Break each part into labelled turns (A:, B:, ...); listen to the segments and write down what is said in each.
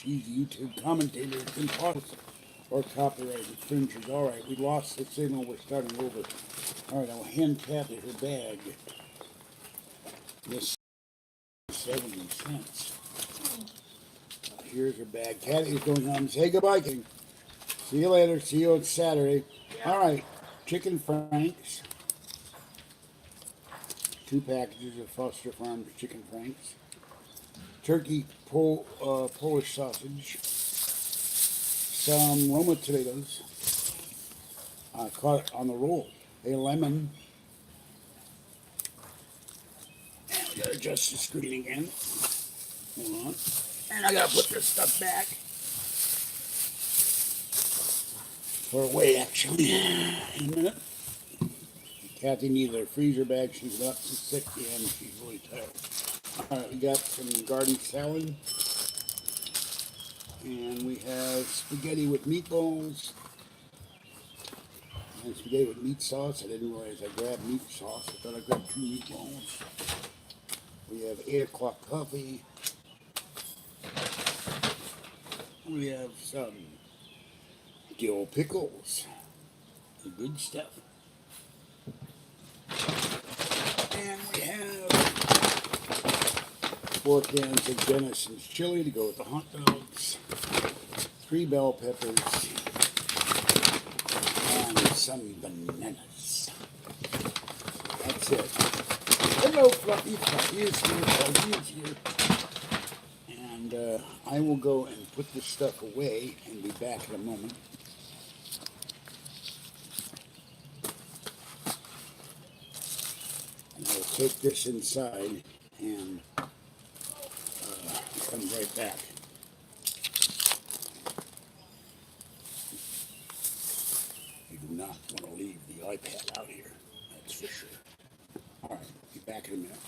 A: cheesy YouTube commentators can pause or copyright infringers. All right, we lost the signal. We're starting over. All right, I'll hand Kathy her bag. This 70 cents. Here's her bag. Kathy's going home. Say goodbye, King. See you later. See you on Saturday. All right, chicken franks. 2 packages of Foster Farms chicken franks. Turkey Polish sausage. Some Roma tomatoes. Caught it on the roll. A lemon. And we gotta adjust the screen again. Hold on. And I gotta put this stuff back. Or away, actually. In a minute. Kathy needs her freezer bag. She's up, she's sick, and she's really tired. Alright, we got some garden salad. And we have spaghetti with meatballs. And spaghetti with meat sauce. I didn't realize I grabbed meat sauce. I thought I grabbed 2 meatballs. We have 8 o'clock coffee. We have some dill pickles. The good stuff. And we have 4 cans of Denison's chili to go with the hot dogs. 3 bell peppers. And some bananas. That's it. Hello, Fluffy. Fluffy is here. Fluffy is here. And I will go and put this stuff away and be back in a moment. And I will take this inside and come right back. You do not want to leave the iPad out here, that's for sure. All right, be back in a minute.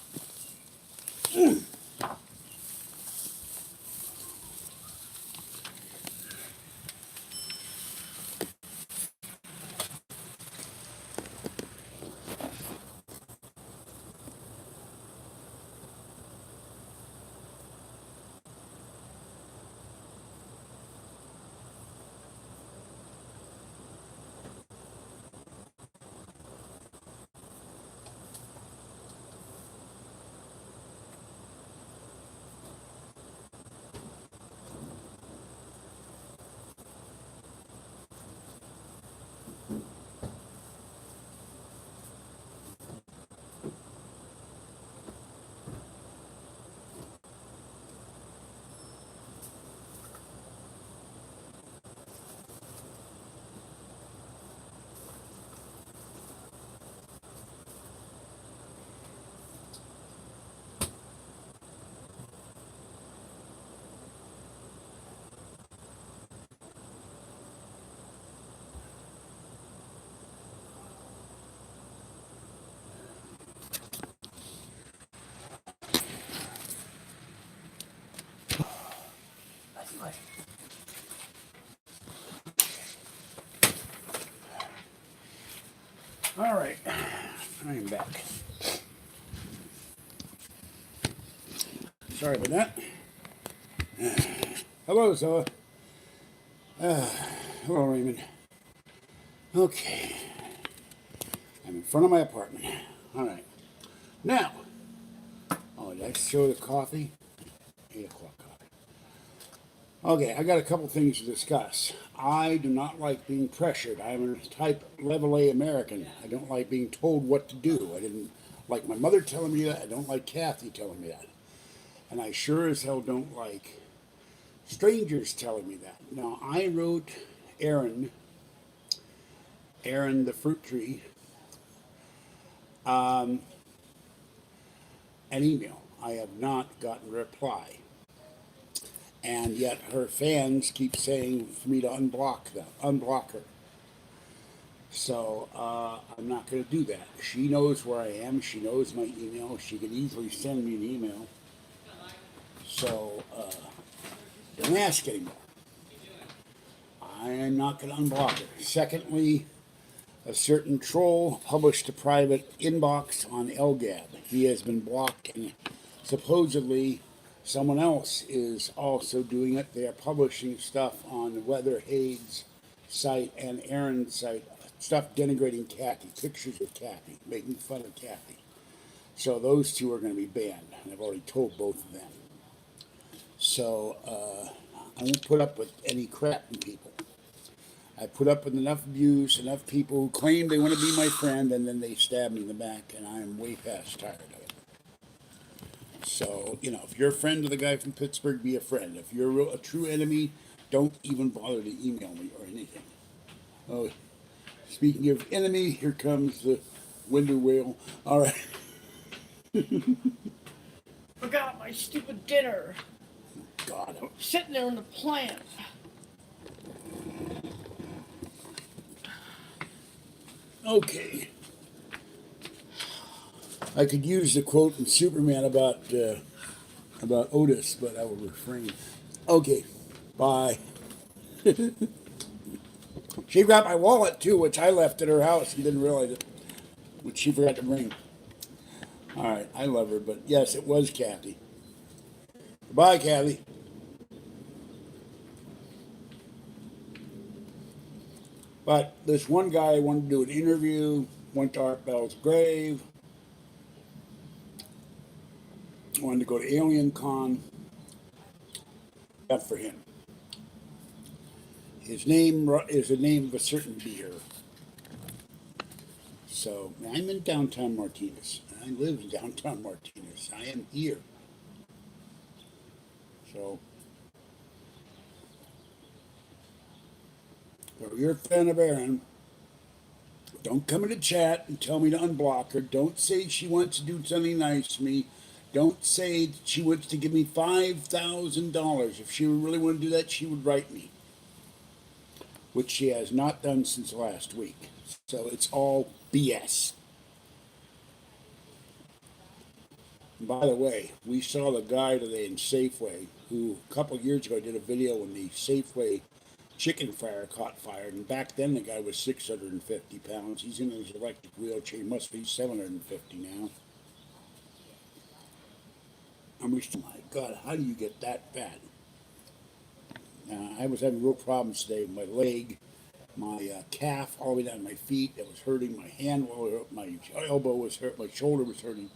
A: All right, I am back. Sorry about that. Hello, Zoa. Hello, Raymond. Okay. I'm in front of my apartment. All right. Now, did I show the coffee? 8 o'clock coffee. Okay, I got a couple things to discuss. I do not like being pressured. I'm a type level A American. I don't like being told what to do. I didn't like my mother telling me that. I don't like Kathy telling me that. And I sure as hell don't like strangers telling me that. Now, I wrote Aaron the fruit tree, an email. I have not gotten a reply. And yet her fans keep saying for me to unblock her. So I'm not going to do that. She knows where I am. She knows my email. She can easily send me an email. So don't ask anymore. I am not going to unblock her. Secondly, a certain troll published a private inbox on LGAB. He has been blocked and supposedly Someone else is also doing it. They are publishing stuff on Weather Hade's site and Aaron's site, stuff denigrating Kathy, pictures of Kathy, making fun of Kathy. So those two are going to be banned, and I've already told both of them. So I won't put up with any crap from people. I put up with enough abuse, enough people who claim they want to be my friend, and then they stab me in the back, and I am way past tired of it. So, if you're a friend of the guy from Pittsburgh, be a friend. If you're a true enemy, don't even bother to email me or anything. Oh, speaking of enemy, here comes the winter whale. All right.
B: Forgot my stupid dinner.
A: God.
B: Sitting there in the plant.
A: Okay. I could use the quote from Superman about Otis, but I will refrain. Okay. Bye. She got my wallet too, which I left at her house and didn't realize it, which she forgot to bring. All right, I love her, but yes, it was Kathy. Goodbye, Kathy. But this one guy wanted to do an interview, went to Art Bell's grave, wanted to go to Alien Con. That for him. His name is the name of a certain beer. So I'm in downtown Martinez. I live in downtown Martinez. I am here. So if you're a fan of Erin, don't come in the chat and tell me to unblock her. Don't say she wants to do something nice to me. Don't say she wants to give me $5,000. If she really wanted to do that, she would write me, which she has not done since last week. So it's all BS. And by the way, we saw the guy today in Safeway who a couple of years ago did a video when the Safeway chicken fryer caught fire, and back then the guy was 650 pounds. He's in his electric wheelchair. He must be 750 now. I'm just, oh my God, how do you get that fat? I was having real problems today with my leg, my calf, all the way down to my feet. It was hurting. My hand, my elbow was hurt. My shoulder was hurting.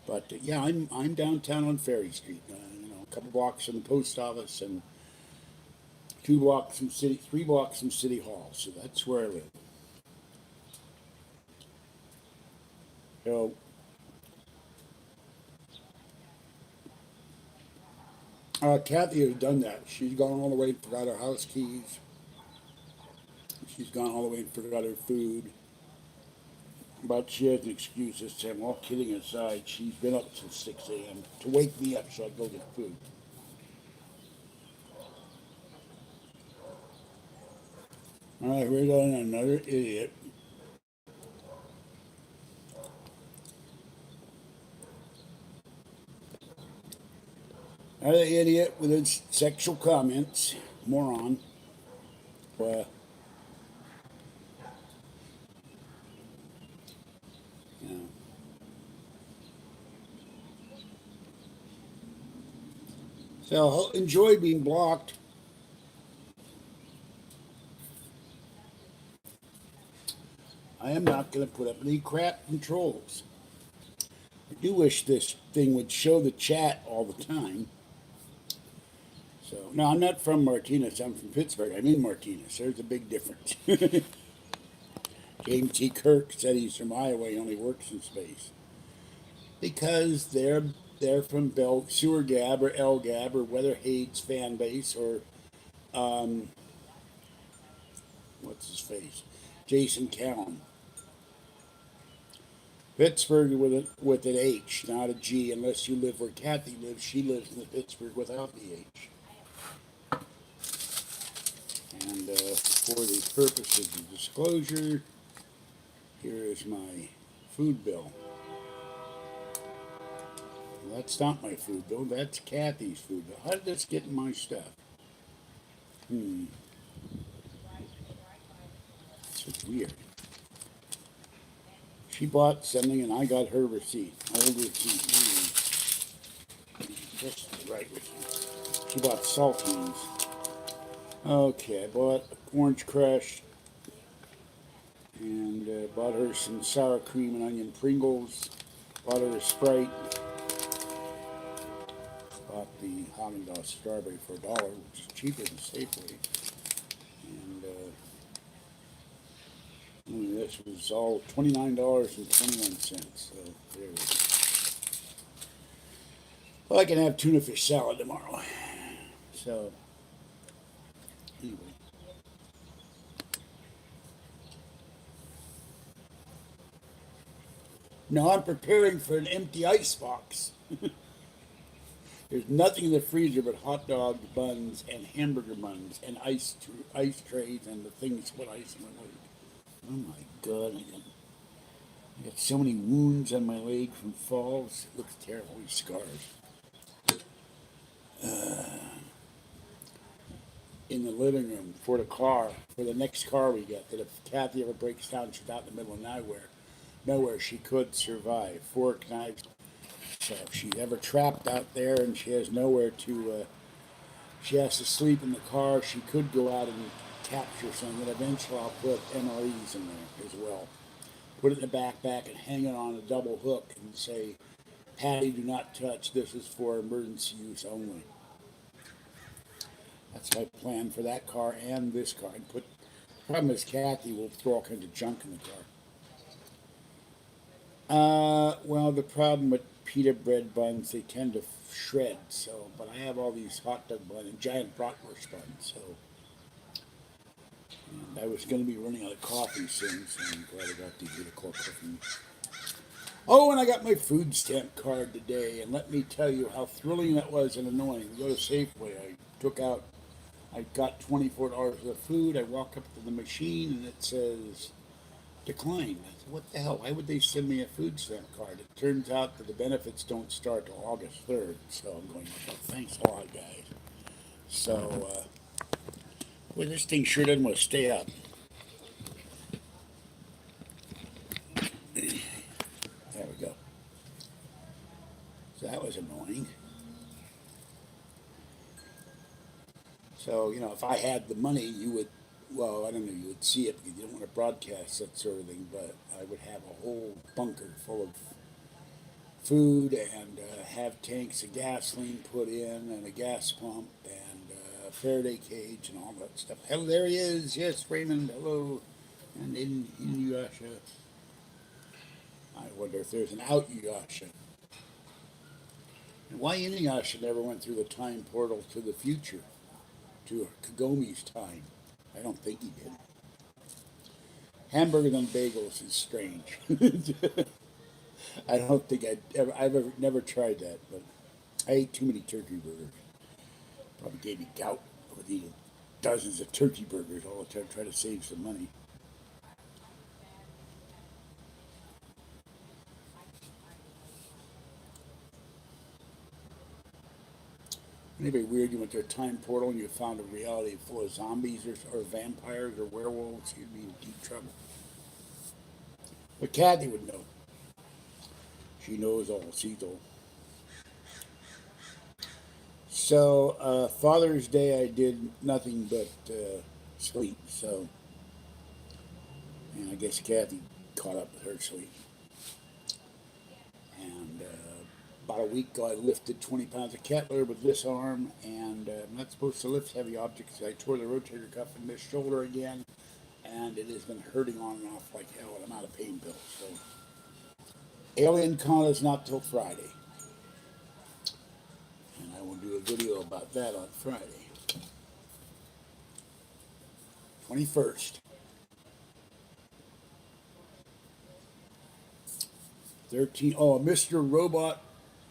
A: But yeah, I'm downtown on Ferry Street. A couple blocks from the post office and 2 blocks from city, 3 blocks from City Hall. So that's where I live. So Kathy has done that. She's gone all the way and forgot her house keys. She's gone all the way and forgot her food. But she has an excuse this time. All kidding aside, she's been up since 6 a.m. to wake me up so I go get food. All right, we're going another idiot. Another idiot with his sexual comments. Moron. Uh, you know. So enjoy being blocked. I am not going to put up any crap from trolls. I do wish this thing would show the chat all the time. So, no, I'm not from Martinez. I'm from Pittsburgh. I'm in Martinez. There's a big difference. James T. Kirk said he's from Iowa. He only works in space. Because they're from Sewer Gab or El Gab or Weather Hade's fan base or what's his face? Jason Callan. Pittsburgh with an H, not a G, unless you live where Kathy lives. She lives in the Pittsburgh without the H. And for the purposes of disclosure, here is my food bill. Well, that's not my food bill. That's Kathy's food bill. How did this get in my stuff? It's weird. She bought something and I got her receipt. Old receipt. just right with you. She bought saltines. Okay, I bought Orange Crush and bought her some sour cream and onion Pringles. Bought her a Sprite. Bought the Haagen-Dazs strawberry for $1, which is cheaper than Safeway. And this was all $29.21. So there we go. Well, I can have tuna fish salad tomorrow. So anyway. Now I'm preparing for an empty ice box. There's nothing in the freezer but hot dog buns and hamburger buns and ice trays and the things to put ice in my leg. Oh my God, I got so many wounds on my leg from falls. It looks terrible, these scars. In the living room for the next car we get, that if Kathy ever breaks down, she's out in the middle of nowhere, she could survive. Fork, knives. So if she's ever trapped out there and she has nowhere to, she has to sleep in the car, she could go out and capture some. And eventually I'll put MREs in there as well. Put it in the backpack and hang it on a double hook and say, Patty, do not touch. This is for emergency use only. That's my plan for that car and this car. And the problem is Kathy will throw all kinds of junk in the car. Well, the problem with pita bread buns, they tend to shred. So, but I have all these hot dog buns and giant bratwurst buns. So, and I was going to be running out of coffee soon, so I'm glad I got these 8 o'clock coffee. Oh, and I got my food stamp card today, and let me tell you how thrilling that was and annoying. We go to Safeway. I got $24 worth of food. I walk up to the machine, and it says declined. I said, what the hell? Why would they send me a food stamp card? It turns out that the benefits don't start till August 3rd. So I'm going, oh, thanks a lot, guys. So, boy, this thing sure doesn't want to stay up. There we go. So that was annoying. So, if I had the money, you would, well, I don't know, you would see it because you don't want to broadcast that sort of thing, but I would have a whole bunker full of food and have tanks of gasoline put in and a gas pump and a Faraday cage and all that stuff. Hello, there he is. Yes, Raymond, hello. And in Yasha. I wonder if there's an out Yasha. And why Inuyasha never went through the time portal to the future, to Kagomi's time? I don't think he did. Hamburgers and bagels is strange. I don't think I've never tried that, but I ate too many turkey burgers. Probably gave me gout with eating dozens of turkey burgers all the time, trying to save some money. Anybody weird, you went to a time portal and you found a reality full of zombies or vampires or werewolves, you'd be in deep trouble. But Kathy would know. She knows all, sees all. So, Father's Day I did nothing but sleep, so, and I guess Kathy caught up with her sleep. And about a week ago I lifted 20 pounds of Kettler with this arm, and I'm not supposed to lift heavy objects. I tore the rotator cuff in this shoulder again, and it has been hurting on and off like hell, and I'm out of pain pills, so. Alien Con is not till Friday. And I will do a video about that on Friday. 21st. 13. Oh, Mr. Robot,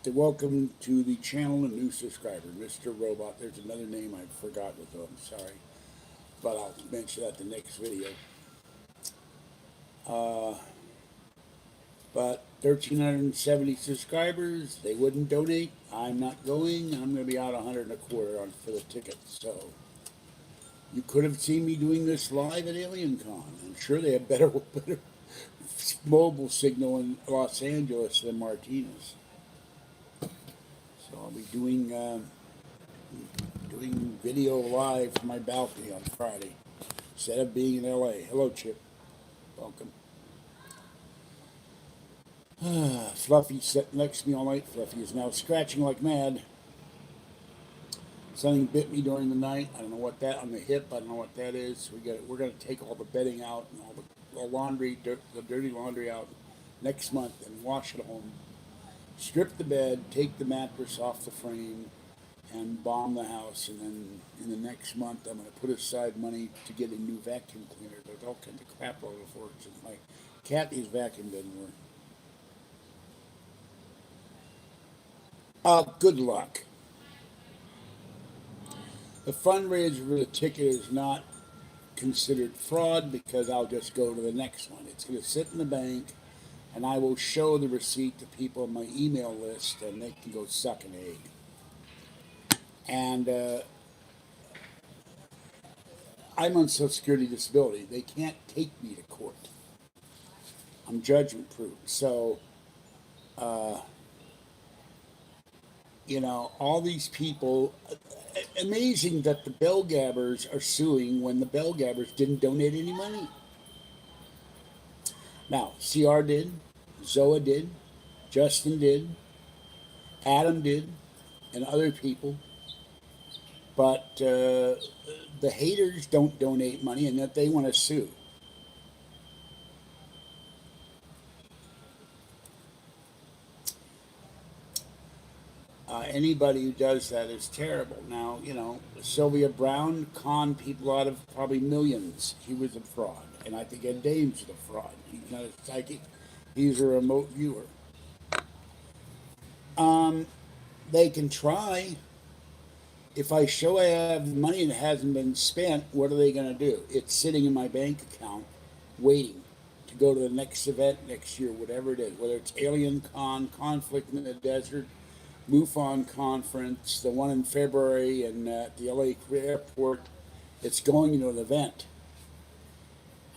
A: welcome to the channel, a new subscriber. Mr. Robot, there's another name I forgot with him, sorry. But I'll mention that in the next video. But 1,370 subscribers, they wouldn't donate. I'm not going. I'm going to be out $125 for the tickets. So you could have seen me doing this live at AlienCon. I'm sure they have better mobile signal in Los Angeles than Martinez. So I'll be doing video live from my balcony on Friday instead of being in LA. Hello, Chip. Welcome. Fluffy sat next to me all night. Fluffy is now scratching like mad. Something bit me during the night. I don't know what that on the hip. I don't know what that is. We're gonna take all the bedding out and all the laundry, the dirty laundry out next month and wash it home. Strip the bed, take the mattress off the frame, and bomb the house. And then in the next month, I'm gonna put aside money to get a new vacuum cleaner. There's all kinds of crap all over it since my Kathy's vacuum didn't work. Good luck. The fundraiser for the ticket is not considered fraud because I'll just go to the next one. It's going to sit in the bank, and I will show the receipt to people on my email list, and they can go suck an egg. And I'm on Social Security disability. They can't take me to court. I'm judgment proof. So, all these people. Amazing that the bell gabbers are suing when the bell gabbers didn't donate any money. Now, CR did, Zoa did, Justin did, Adam did, and other people. But the haters don't donate money, and that they want to sue. Anybody who does that is terrible. Now, Sylvia Brown conned people out of probably millions. He was a fraud. And I think Ed Dames is a fraud. He's not a psychic. He's a remote viewer. They can try. If I show I have money and it hasn't been spent, what are they going to do? It's sitting in my bank account waiting to go to the next event next year, whatever it is, whether it's Alien Con, Conflict in the Desert, MUFON conference, the one in February at the LA airport. It's going into an event.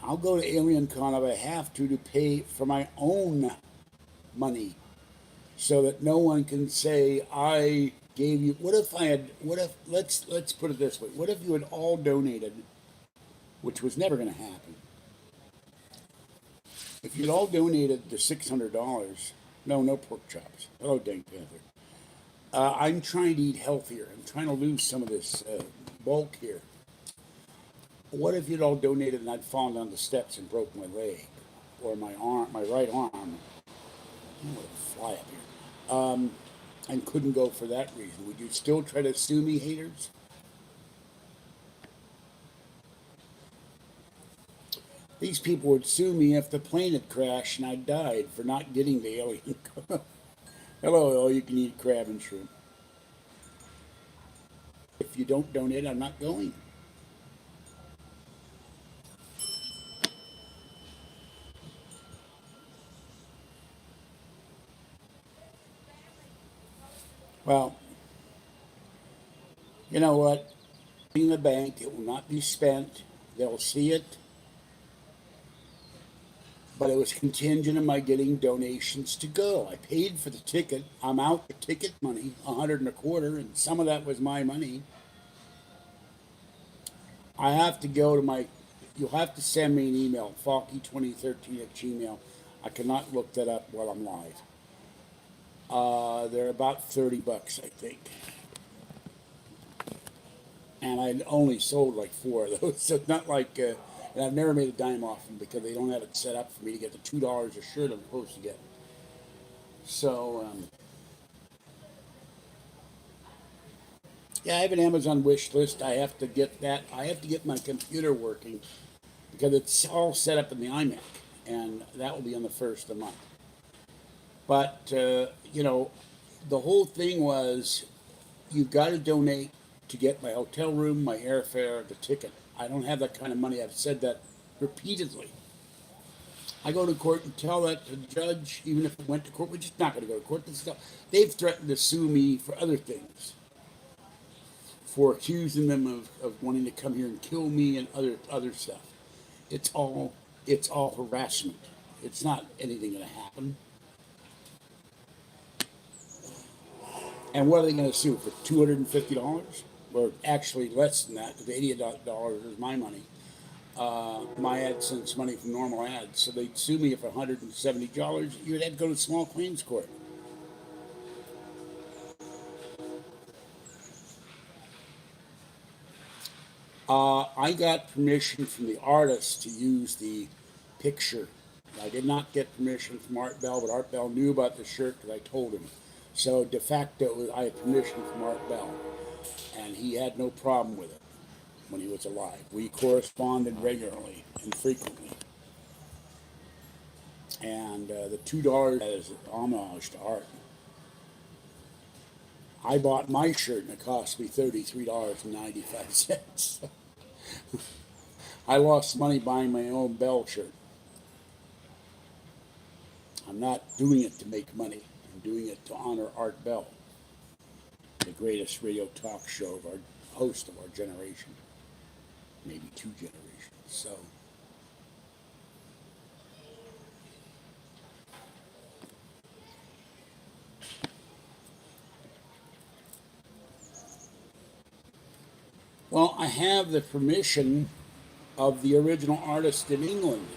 A: I'll go to Alien Con if I have to pay for my own money so that no one can say I gave you. Let's put it this way. What if you had all donated, which was never going to happen? If you'd all donated the $600, no pork chops. Hello, Dank Panther. I'm trying to eat healthier. I'm trying to lose some of this bulk here. What if you'd all donated and I'd fallen down the steps and broke my leg or my right arm? I'm going to fly up here. And couldn't go for that reason. Would you still try to sue me, haters? These people would sue me if the plane had crashed and I died for not getting the alien. Hello, all you can eat crab and shrimp. If you don't donate, I'm not going. Well, you know what? In the bank, it will not be spent. They'll see it. But it was contingent on my getting donations to go. I paid for the ticket. I'm out the ticket money, $125, and some of that was my money. I have to go to you'll have to send me an email, falky2013@gmail. I cannot look that up while I'm live. They're about $30, I think. And I only sold like 4 of those, so it's not like, and I've never made a dime off them because they don't have it set up for me to get the $2 a shirt I'm supposed to get. So, yeah, I have an Amazon wish list. I have to get that. I have to get my computer working because it's all set up in the iMac, and that will be on the first of the month. But, the whole thing was you've got to donate to get my hotel room, my airfare, the ticket. I don't have that kind of money. I've said that repeatedly. I go to court and tell that to the judge, even if it went to court, we're just not going to go to court. They've threatened to sue me for other things, for accusing them of wanting to come here and kill me and other stuff. It's all harassment. It's not anything going to happen. And what are they going to sue for $250? Or actually less than that, because $80 is my money. My AdSense money from normal ads. So they'd sue me for $170. You'd have to go to small claims court. I got permission from the artist to use the picture. I did not get permission from Art Bell, but Art Bell knew about the shirt because I told him. So de facto, I had permission from Art Bell, and he had no problem with it when he was alive. We corresponded regularly and frequently. And the $2 is homage to art. I bought my shirt and it cost me $33.95. I lost money buying my own Bell shirt. I'm not doing it to make money. I'm doing it to honor Art Bell, the greatest radio talk show of our host of our generation, maybe two generations. So, well, I have the permission of the original artist in England.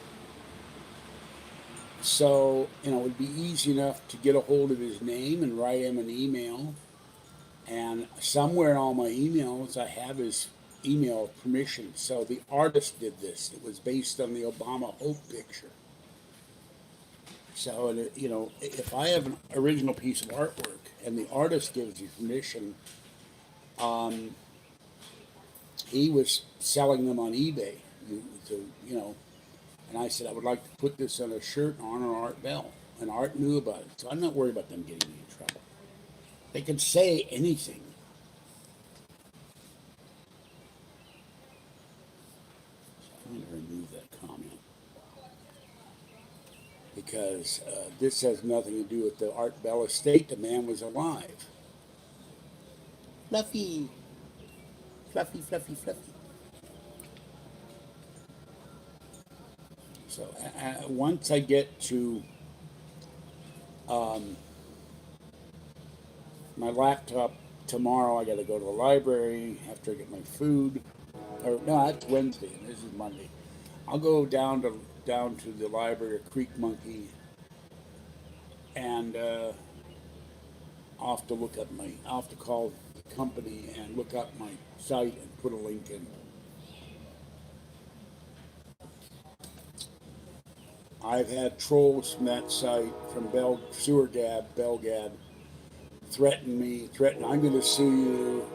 A: So, it would be easy enough to get a hold of his name and write him an email. And somewhere in all my emails, I have his email permission. So the artist did this. It was based on the Obama Hope picture. So, if I have an original piece of artwork and the artist gives you permission, he was selling them on eBay. And I said, I would like to put this on a shirt and honor Art Bell. And Art knew about it. So I'm not worried about them getting me in trouble. They can say anything. So I'm going to remove that comment. Because this has nothing to do with the Art Bell estate. The man was alive. Fluffy. Fluffy, fluffy, fluffy. So once I get to my laptop tomorrow, I got to go to the library after I get my food. Or no, that's Wednesday, and this is Monday. I'll go down to the library at Creek Monkey, and I'll have to I'll have to call the company and look up my site and put a link in. I've had trolls from that site, from Belgad, threaten, I'm going to sue you.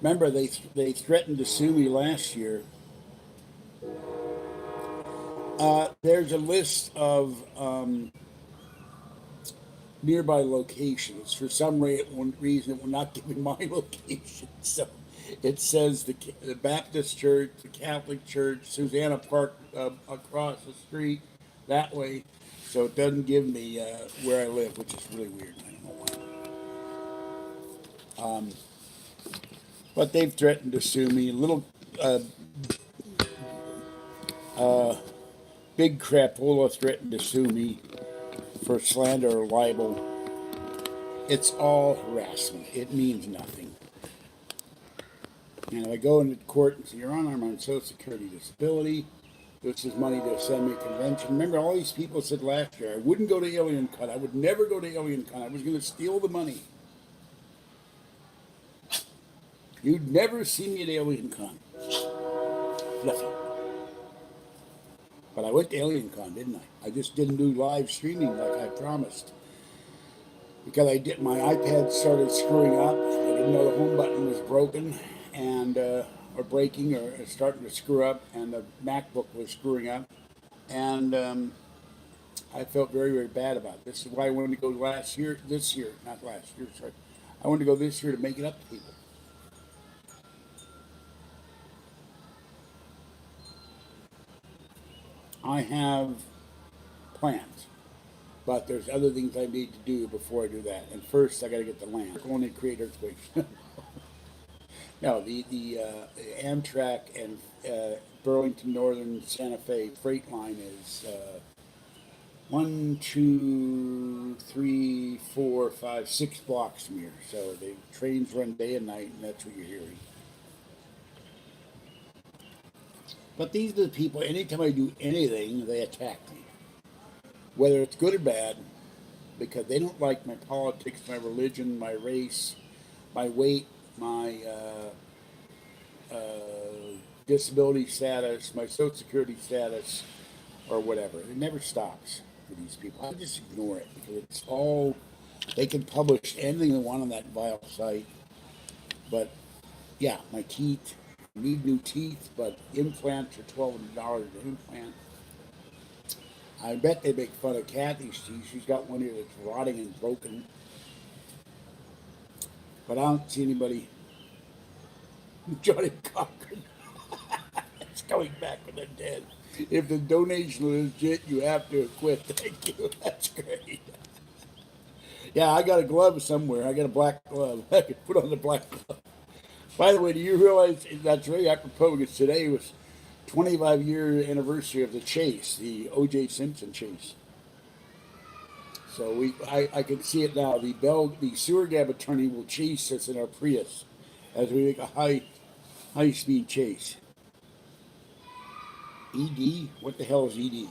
A: Remember, they threatened to sue me last year. There's a list of nearby locations. For some reason, it will not give me my location. So it says the Baptist Church, the Catholic Church, Susanna Park across the street, that way. So it doesn't give me where I live, which is really weird. I don't know why. But they've threatened to sue me. Big Crapola threatened to sue me for slander or libel. It's all harassment. It means nothing. And if I go into court and say, Your Honor, I'm on Social Security disability. This is money to send me a convention. Remember, all these people said last year, I wouldn't go to Alien Con. I would never go to Alien Con. I was going to steal the money. You'd never see me at Alien Con. Fluffy. But I went to Alien Con, didn't I? I just didn't do live streaming like I promised. Because my iPad started screwing up. I didn't know the home button was broken and or breaking or starting to screw up, and the MacBook was screwing up. And I felt very, very bad about it. This is why I wanted to go this year, not last year, sorry. I wanted to go this year to make it up to people. I have plans, but there's other things I need to do before I do that. And first, I got to get the land. Only create earthquakes. No, the Amtrak and Burlington Northern Santa Fe freight line is 1, 2, 3, 4, 5, 6 blocks from here. So the trains run day and night, and that's what you're hearing. But these are the people, anytime I do anything, they attack me. Whether it's good or bad, because they don't like my politics, my religion, my race, my weight, my disability status, my social security status, or whatever. It never stops for these people. I just ignore it because it's all, they can publish anything they want on that vile site. But yeah, my teeth, I need new teeth, but implants are $1,200 an implant. I bet they make fun of Kathy's teeth. She's got one here that's rotting and broken. But I don't see anybody. Johnny Cochran. It's coming back from the dead. If the donation is legit, you have to quit. Thank you. That's great. Yeah, I got a glove somewhere. I got a black glove. I could put on the black glove. By the way, do you realize that's very apropos because today was 25-year anniversary of the chase, the O.J. Simpson chase. So I can see it now. The sewer gab attorney will chase us in our Prius as we make a high speed chase. ED? What the hell is ED?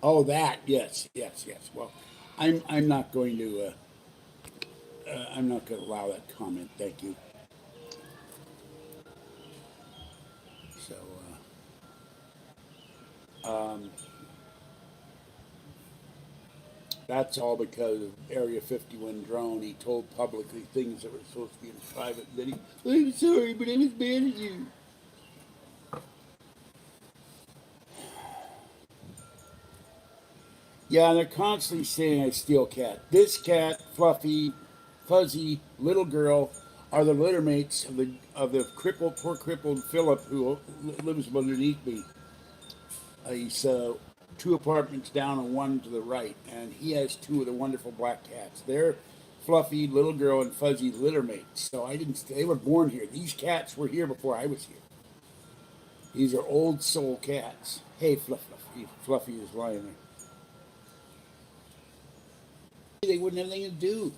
A: Oh, that. Yes. Well, I'm not going to I'm not going to allow that comment. Thank you. So that's all because of Area 51 drone. He told publicly things that were supposed to be in private video. I'm sorry, but I was mad at you. Yeah, and they're constantly saying I steal cat. This cat, Fluffy, Fuzzy, little girl, are the litter mates of the poor crippled Philip who lives underneath me. He's 2 apartments down and 1 to the right, and he has 2 of the wonderful black cats. They're Fluffy, little girl, and Fuzzy litter mates. So I didn't. They were born here. These cats were here before I was here. These are old soul cats. Hey, Fluffy is lying there. They wouldn't have anything to do.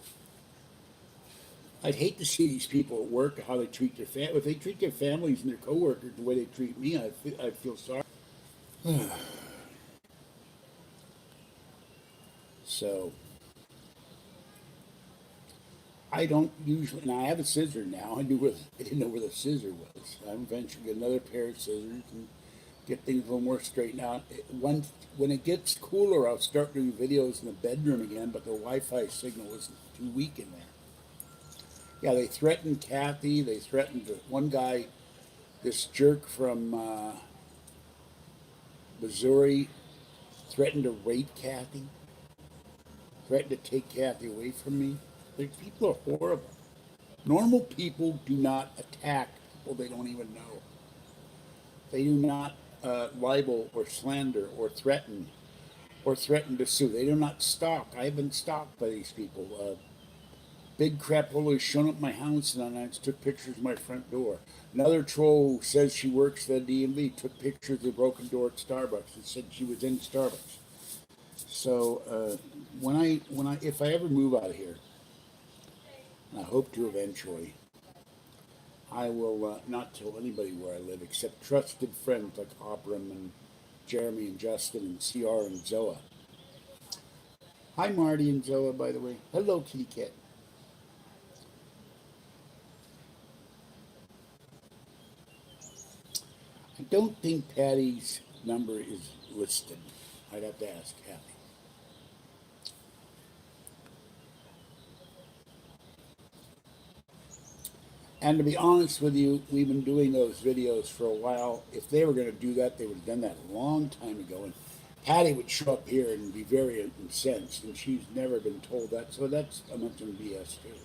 A: I'd hate to see these people at work, how they treat their family. If they treat their families and their coworkers the way they treat me, I feel sorry. So, I don't usually. Now I have a scissor now. I didn't know where the scissor was. I'm eventually get another pair of scissors and get things a little more straightened out. When it gets cooler, I'll start doing videos in the bedroom again. But the Wi-Fi signal is too weak in there. Yeah, they threatened Kathy. They threatened one guy, this jerk from Missouri, threatened to rape Kathy. Threatened to take Kathy away from me. People are horrible. Normal people do not attack people they don't even know. They do not libel or slander or threaten to sue. They do not stalk. I have been stalked by these people. Big crapola has shown up at my house and I took pictures of my front door. Another troll who says she works at the DMV took pictures of the broken door at Starbucks and said she was in Starbucks. So if I ever move out of here, and I hope to eventually, I will not tell anybody where I live except trusted friends like Abram and Jeremy and Justin and CR and Zoa. Hi, Marty and Zoa, by the way. Hello, kitty cat. I don't think Patty's number is listed. I'd have to ask Kathy. And to be honest with you, we've been doing those videos for a while. If they were going to do that, they would have done that a long time ago. And Patty would show up here and be very incensed, and she's never been told that. So that's a bunch of BS too.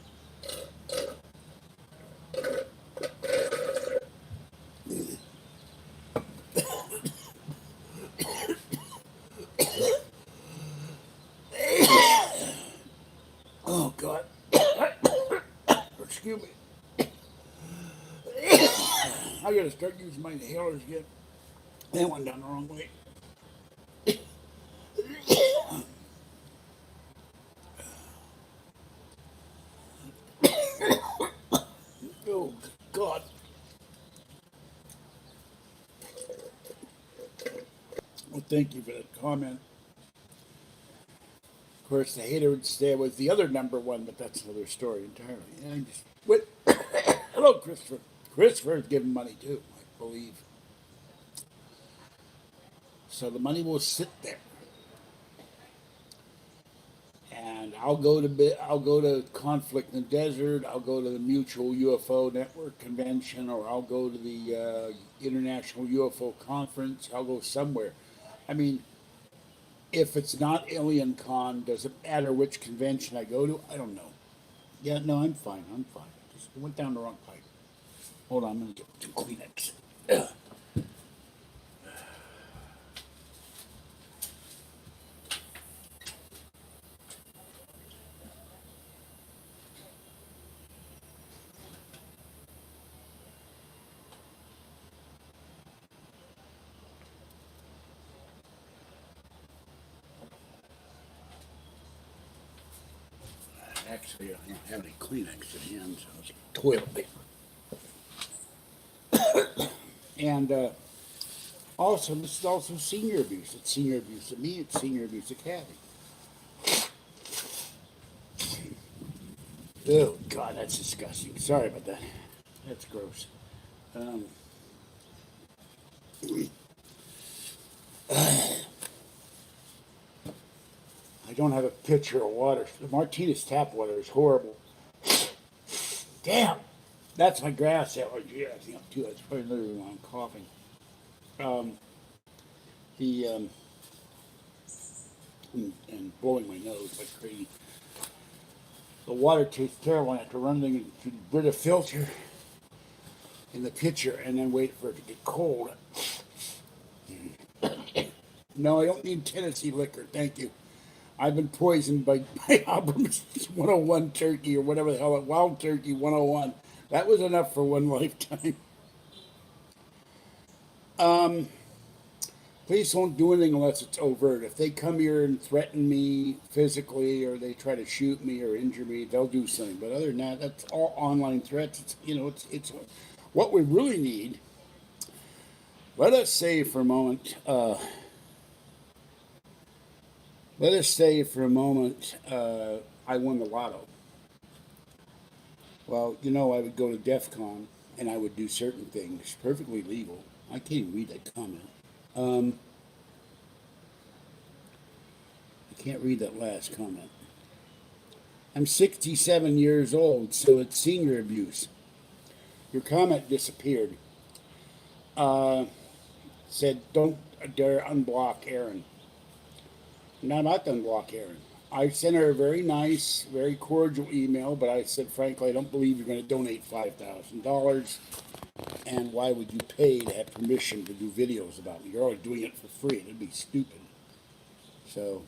A: Oh God! Excuse me. I gotta start using my inhalers again. That went down the wrong way. Oh, God. Well, thank you for that comment. Of course, the hater would say it was the other number one, but that's another story entirely. And I just what? Hello, Christopher. Christopher's giving money too, I believe. So the money will sit there, and I'll go to Conflict in the Desert. I'll go to the Mutual UFO Network convention, or I'll go to the International UFO Conference. I'll go somewhere. I mean, if it's not Alien Con, does it matter which convention I go to? I don't know. Yeah, no, I'm fine. I'm fine. Just went down the wrong pipe. Hold on, I'm gonna get some Kleenex. Actually, I don't have any Kleenex at hand, so it's toilet paper. And also, this is also senior abuse. It's senior abuse of me. It's senior abuse of Kathy. Oh God, that's disgusting. Sorry about that. That's gross. Um, I don't have a pitcher of water. The Martinez tap water is horrible. Damn, that's my grass allergy. I think I'm too. That's probably literally why I'm coughing. Um, the and blowing my nose like crazy. The water tastes terrible. I have to run things to rid of filter in the pitcher and then wait for it to get cold. No, I don't need Tennessee liquor. Thank you. I've been poisoned by Abrams 101 turkey or whatever the hell, wild turkey 101. That was enough for one lifetime. Police won't do anything unless it's overt. If they come here and threaten me physically or they try to shoot me or injure me, they'll do something. But other than that, that's all online threats. It's what we really need. Let us say for a moment. Let us say for a moment I won the lotto. Well, I would go to DEF CON and I would do certain things perfectly legal. I can't even read that comment. I can't read that last comment. I'm 67 years old, so it's senior abuse. Your comment disappeared. Said, don't dare unblock Aaron. No, not to unblock Aaron. I sent her a very nice, very cordial email, but I said, frankly, I don't believe you're going to donate $5,000. And why would you pay to have permission to do videos about me? You're already doing it for free. It'd be stupid. So,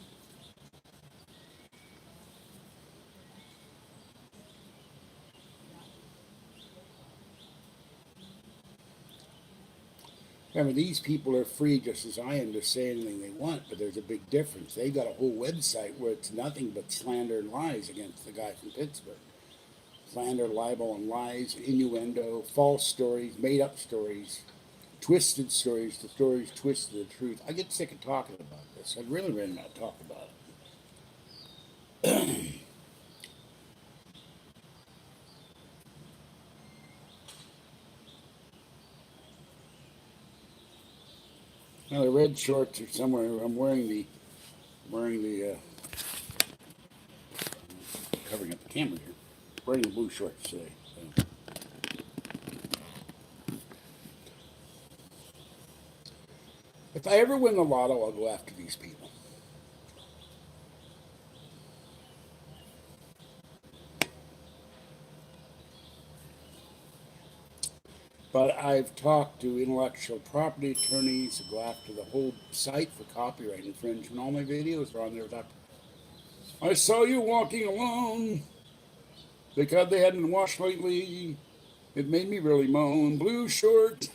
A: I mean, these people are free just as I am to say anything they want, but there's a big difference. They got a whole website where it's nothing but slander and lies against the guy from Pittsburgh. Slander, libel, and lies, innuendo, false stories, made up stories, twisted stories, the stories twisted the truth. I get sick of talking about this. I'd really rather not talk about it. Now the red shorts are somewhere. I'm wearing the covering up the camera here. Wearing the blue shorts today. So. If I ever win the lotto, I'll go after these people. But I've talked to intellectual property attorneys who go after the whole site for copyright infringement. All my videos are on there. I saw you walking alone because they hadn't washed lately. It made me really moan. Blue short.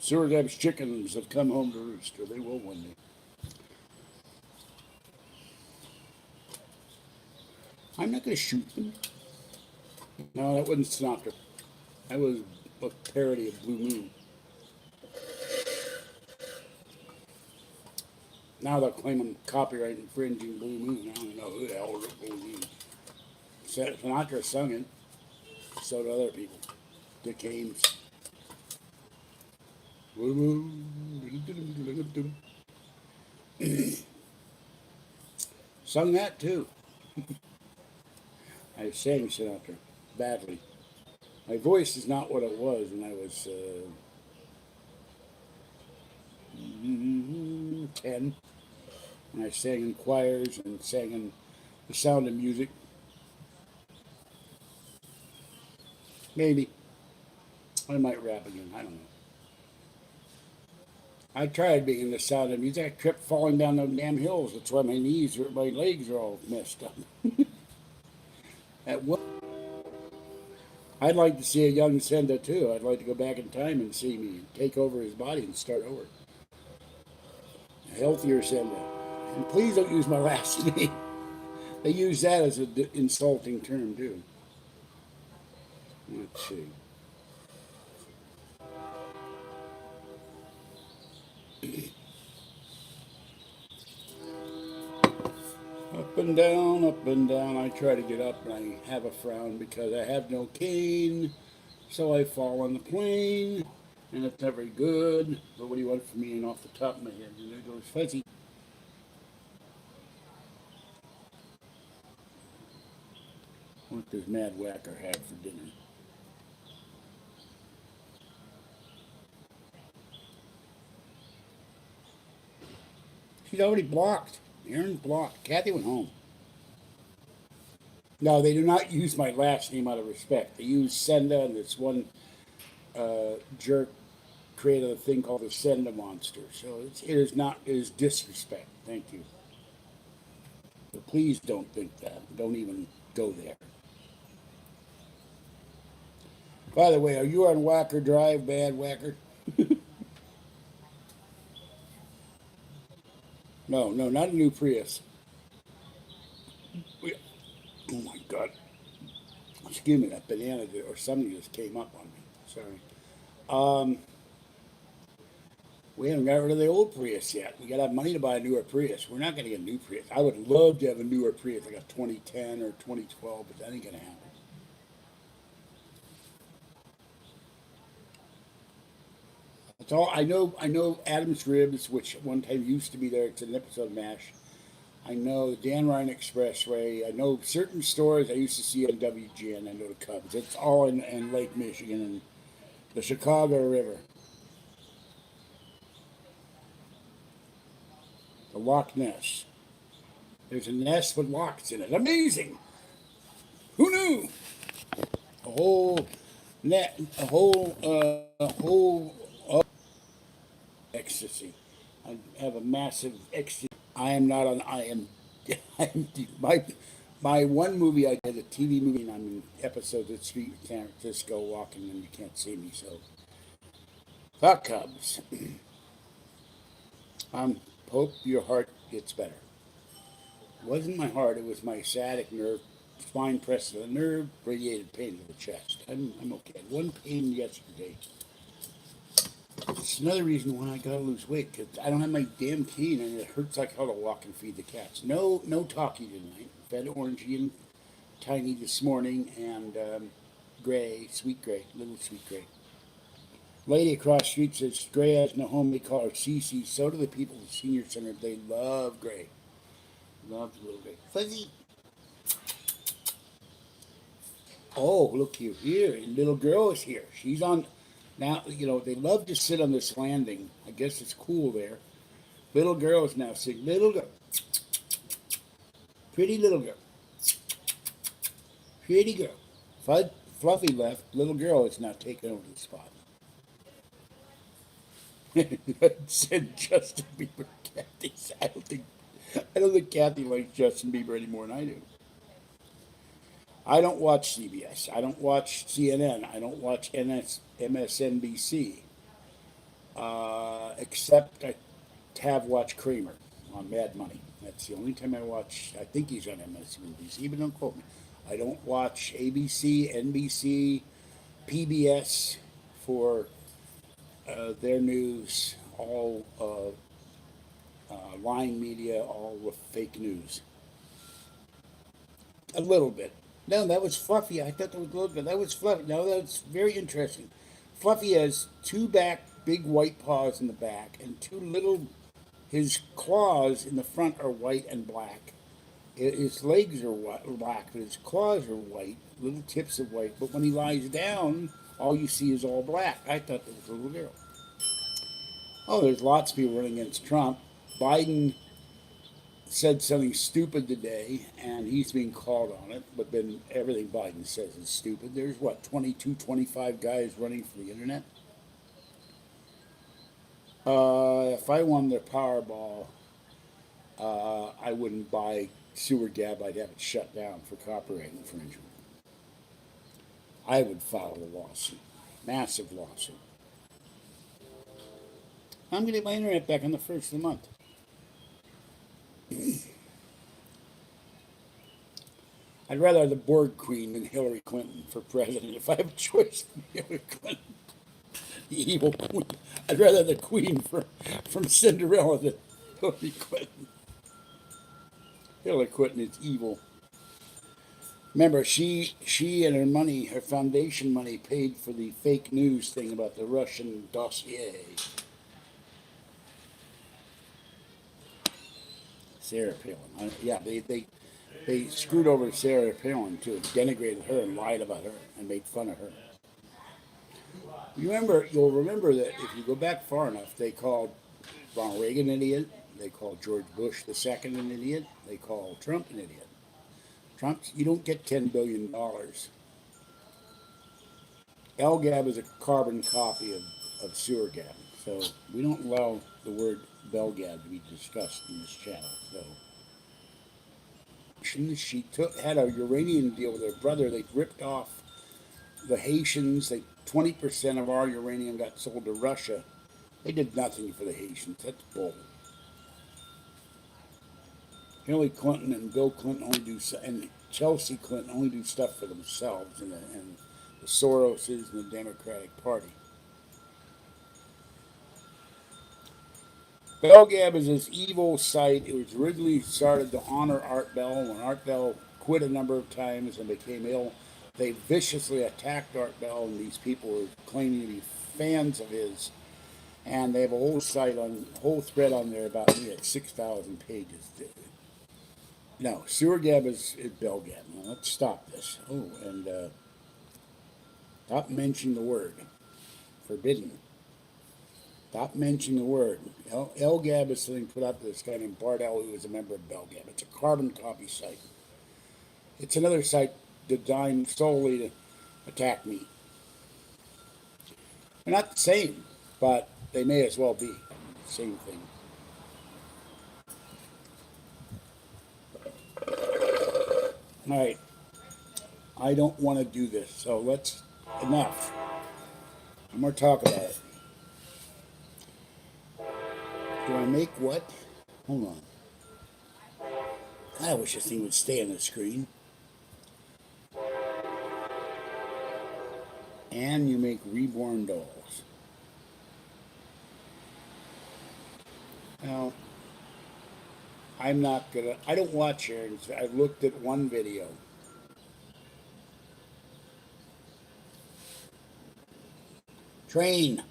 A: Sewer Deb's chickens have come home to roost, or they will one day. I'm not going to shoot them. No, that wasn't Sinatra. That was a parody of Blue Moon. Now they'll claim I'm copyright infringing Blue Moon. I don't know who the hell wrote Blue Moon. Sinatra sung it. So do other people. Dick Ames. Blue Moon. Sung that too. I sang Sinatra badly. My voice is not what it was when I was 10. When I sang in choirs and sang in The Sound of Music. Maybe. I might rap again. I don't know. I tried being in The Sound of Music. I kept falling down those damn hills. That's why my legs are all messed up. At what? I'd like to see a young Senda too. I'd like to go back in time and see me take over his body and start over. A healthier Senda. And please don't use my last name. They use that as an insulting term too. Let's see. Up and down, up and down. I try to get up and I have a frown because I have no cane. So I fall on the plane. And it's not very good. But what do you want from me and off the top of my head? And there goes Fuzzy. What does Mad Whacker have for dinner? She's already blocked. Aaron's blocked. Kathy went home. No, they do not use my last name out of respect. They use Senda, and this one jerk created a thing called the Senda Monster. So it is disrespect. Thank you. But please don't think that. Don't even go there. By the way, are you on Whacker Drive, Bad Whacker? No, no, not a new Prius. Oh my God. Excuse me, that banana or something just came up on me. Sorry. We haven't got rid of the old Prius yet. We got to have money to buy a newer Prius. We're not going to get a new Prius. I would love to have a newer Prius, like a 2010 or 2012, but that ain't going to happen. That's all I know. I know Adam's Ribs, which one time used to be there. It's an episode of MASH. I know the Dan Ryan Expressway. I know certain stores I used to see on WGN. I know the Cubs. It's all in Lake Michigan and the Chicago River. The Loch Ness. There's a nest with locks in it. Amazing! Who knew? A whole net, a whole ecstasy. I have a massive ecstasy. I am not on. I am. I'm my one movie I did a TV movie and I'm in episodes of Street in San Francisco walking and you can't see me. So, the Cubs. Hope your heart gets better. It wasn't my heart. It was my sciatic nerve. Spine pressed to the nerve, radiated pain to the chest. I'm okay. One pain yesterday. It's another reason why I gotta lose weight because I don't have my damn cane and it hurts like hell to walk and feed the cats. No talkie tonight. Fed Orangey and Tiny this morning and Gray, Sweet Gray, little Sweet Gray. Lady across the street says Gray has no home. They call her Cece. So do the people at the senior center. They love Gray. Love little Gray. Fuzzy. Oh, look here. Little girl is here. She's on. Now, they love to sit on this landing. I guess it's cool there. Little girl is now sitting. Little girl. Pretty little girl. Pretty girl. Fluffy left. Little girl is now taking over the spot. Said Justin Bieber. Kathy. I don't think Kathy likes Justin Bieber any more than I do. I don't watch CBS. I don't watch CNN. I don't watch MSNBC. Except I have watched Kramer. on Mad Money. That's the only time I watch. I think he's on MSNBC, but don't quote me. I don't watch ABC, NBC, PBS for their news. All lying media, all with fake news. A little bit. No, that was Fluffy. I thought that was a little bit. That was Fluffy. No, that's very interesting. Fluffy has two big white paws in the back, and two little. His claws in the front are white and black. His legs are black, but his claws are white, little tips of white. But when he lies down, all you see is all black. I thought that was a little girl. Oh, there's lots of people running against Trump. Biden said something stupid today, and he's being called on it, but then everything Biden says is stupid. There's, what, 22, 25 guys running for the internet? If I won the Powerball, I wouldn't buy Sewer Gab. I'd have it shut down for copyright infringement. I would file a lawsuit, massive lawsuit. I'm going to get my internet back on the first of the month. I'd rather have the Borg Queen than Hillary Clinton for president. If I have a choice, Hillary Clinton, the evil queen. I'd rather have the queen from Cinderella than Hillary Clinton. Hillary Clinton is evil. Remember, she and her money, her foundation money, paid for the fake news thing about the Russian dossier. Sarah Palin. Yeah, they screwed over Sarah Palin too, denigrated her and lied about her and made fun of her. You'll remember that if you go back far enough, they called Ronald Reagan an idiot. They called George Bush II an idiot. They called Trump an idiot. Trump, you don't get $10 billion. LGAB is a carbon copy of Sewer Gab. So we don't allow the word Belgab to be discussed in this channel. So she had a uranium deal with her brother. They ripped off the Haitians. 20% of our uranium got sold to Russia. They did nothing for the Haitians. That's bull. Hillary Clinton and Bill Clinton and Chelsea Clinton only do stuff for themselves and the Soroses and the Democratic Party. Belgab is this evil site. It was originally started to honor Art Bell. When Art Bell quit a number of times and became ill, they viciously attacked Art Bell, and these people were claiming to be fans of his. And they have a whole thread on there about me at 6,000 pages. No, Sewer Gab is Belgab. Now let's stop this. Oh, and stop mentioning the word. Forbidden. Stop mentioning the word. LGAB is something put out to this guy named Bardell, who was a member of Belgab. It's a carbon copy site. It's another site designed solely to attack me. They're not the same, but they may as well be the same thing. All right. I don't want to do this, so enough. No more talk about it. Do I make what? Hold on. I wish this thing would stay on the screen. And you make reborn dolls. Now, I'm not gonna, I don't watch her. I've looked at one video. Train.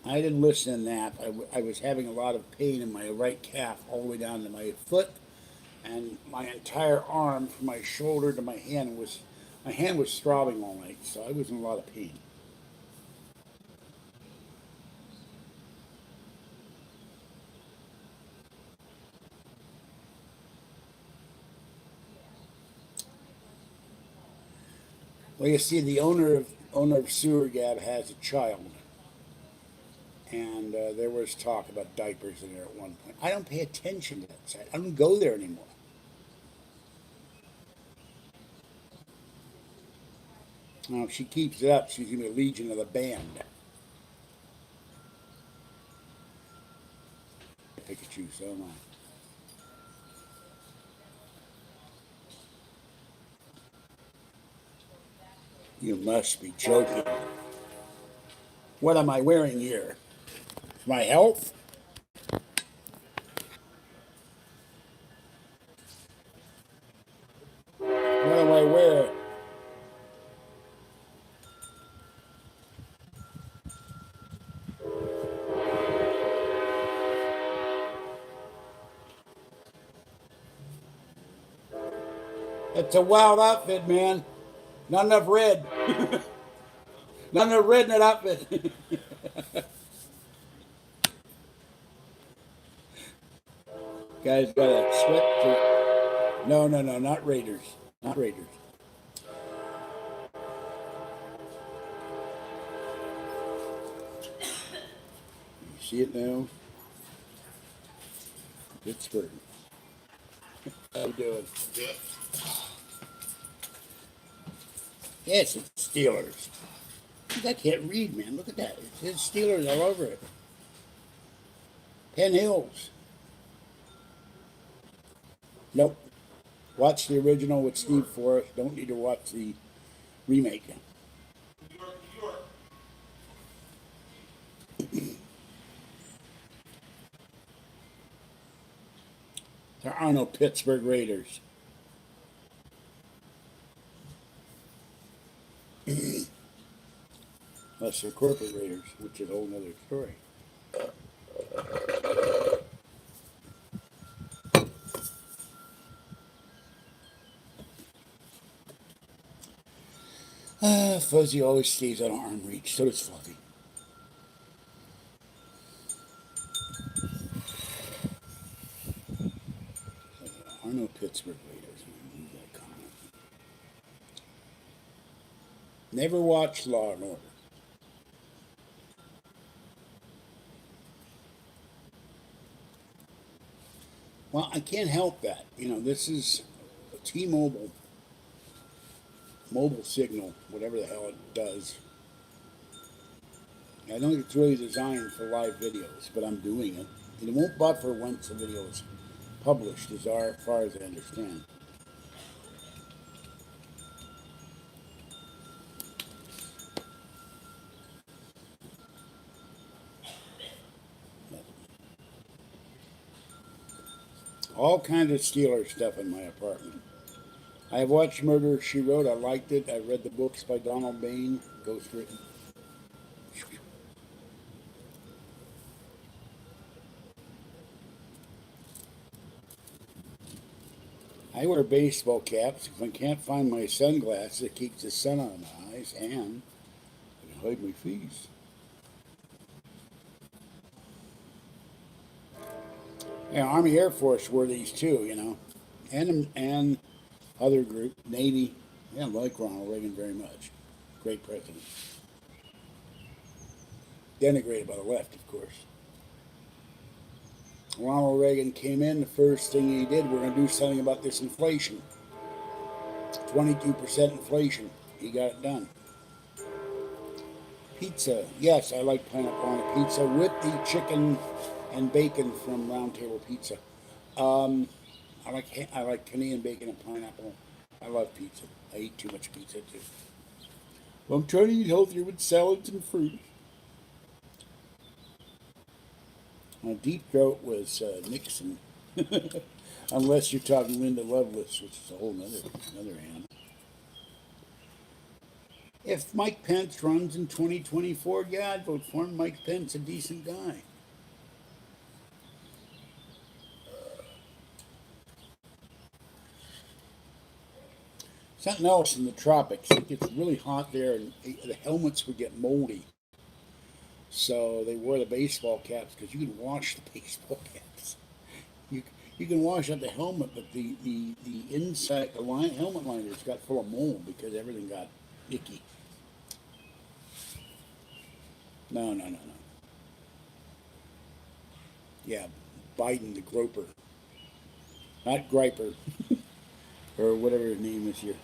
A: I didn't listen to that. I was having a lot of pain in my right calf all the way down to my foot, and my entire arm from my shoulder to my hand was throbbing all night, so I was in a lot of pain. Well, you see, the owner of Sewer Gab has a child, and there was talk about diapers in there at one point. I don't pay attention to that site. I don't go there anymore. Now, if she keeps it up, she's going to be a legion of the band. Pikachu, so am I. You must be joking. What am I wearing here? My health? What do I wear? It's a wild outfit, man. Not enough red. Not enough red in that outfit. Guy's got a sweat. No, no, no, not Raiders. Not Raiders. You see it now? Pittsburgh. How you doing? Yes, it's Steelers. I can't read, man. Look at that. It says Steelers all over it. Penn Hills. Nope. Watch the original with Steve Forrest. Don't need to watch the remake. There are no Pittsburgh Raiders. Unless they're corporate Raiders, which is a whole other story. Fuzzy always stays out of arm reach. So does Fluffy. There are no Pittsburgh Raiders. Leave that comment. Never watched Law and Order. Well, I can't help that. You know, this is a T-Mobile mobile signal, whatever the hell it does. I don't think it's really designed for live videos, but I'm doing it. And it won't buffer once the video is published, as far as I understand. All kinds of Steeler stuff in my apartment. I have watched Murder, She Wrote. I liked it. I read the books by Donald Bain, ghostwritten. I wear baseball caps if I can't find my sunglasses. It keeps the sun out of my eyes, and I can hide my face. Yeah, Army Air Force wore these too, you know, and other group, Navy. Yeah, I like Ronald Reagan very much. Great president. Denigrated by the left, of course. Ronald Reagan came in, the first thing he did, we're going to do something about this inflation. 22% inflation. He got it done. Pizza. Yes, I like pineapple on a pizza with the chicken and bacon from Round Table Pizza. I like Canadian bacon and pineapple. I love pizza. I eat too much pizza too. Well, I'm trying to eat healthier with salads and fruit. My deep throat was Nixon. Unless you're talking Linda Lovelace, which is a whole another animal. If Mike Pence runs in 2024, yeah, I'd vote for him. Mike Pence, a decent guy. Something else in the tropics. It gets really hot there, and the helmets would get moldy. So they wore the baseball caps because you can wash the baseball caps. You you can wash out the helmet, but the inside the helmet liners got full of mold because everything got icky. No, no, no, no. Yeah, Biden the groper, not Griper, or whatever his name is here.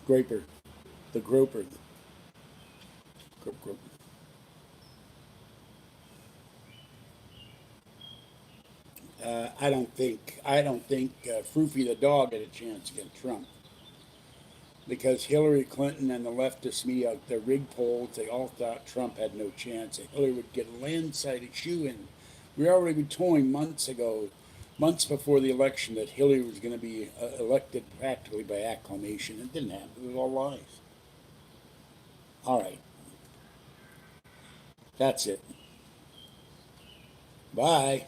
A: Graper, the groper. Grop, grop. I don't think Froofy the dog had a chance against Trump because Hillary Clinton and the leftist media, the rig polls, they all thought Trump had no chance. That Hillary would get a landslide shoe in. We already been told months ago, months before the election, that Hillary was going to be elected practically by acclamation. It didn't happen. It was all lies. All right, that's it. Bye.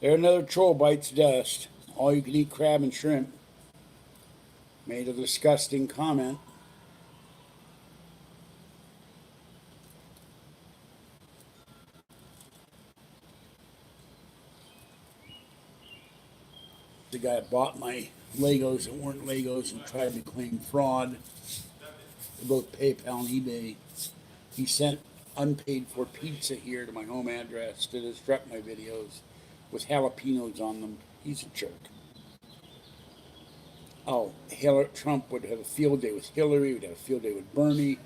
A: There another troll bites dust. All you can eat crab and shrimp. Made a disgusting comment. The guy bought my Legos that weren't Legos and tried to claim fraud. Both PayPal and eBay. He sent unpaid for pizza here to my home address to disrupt my videos with jalapenos on them. He's a jerk. Oh, Trump would have a field day with Hillary, would have a field day with Bernie,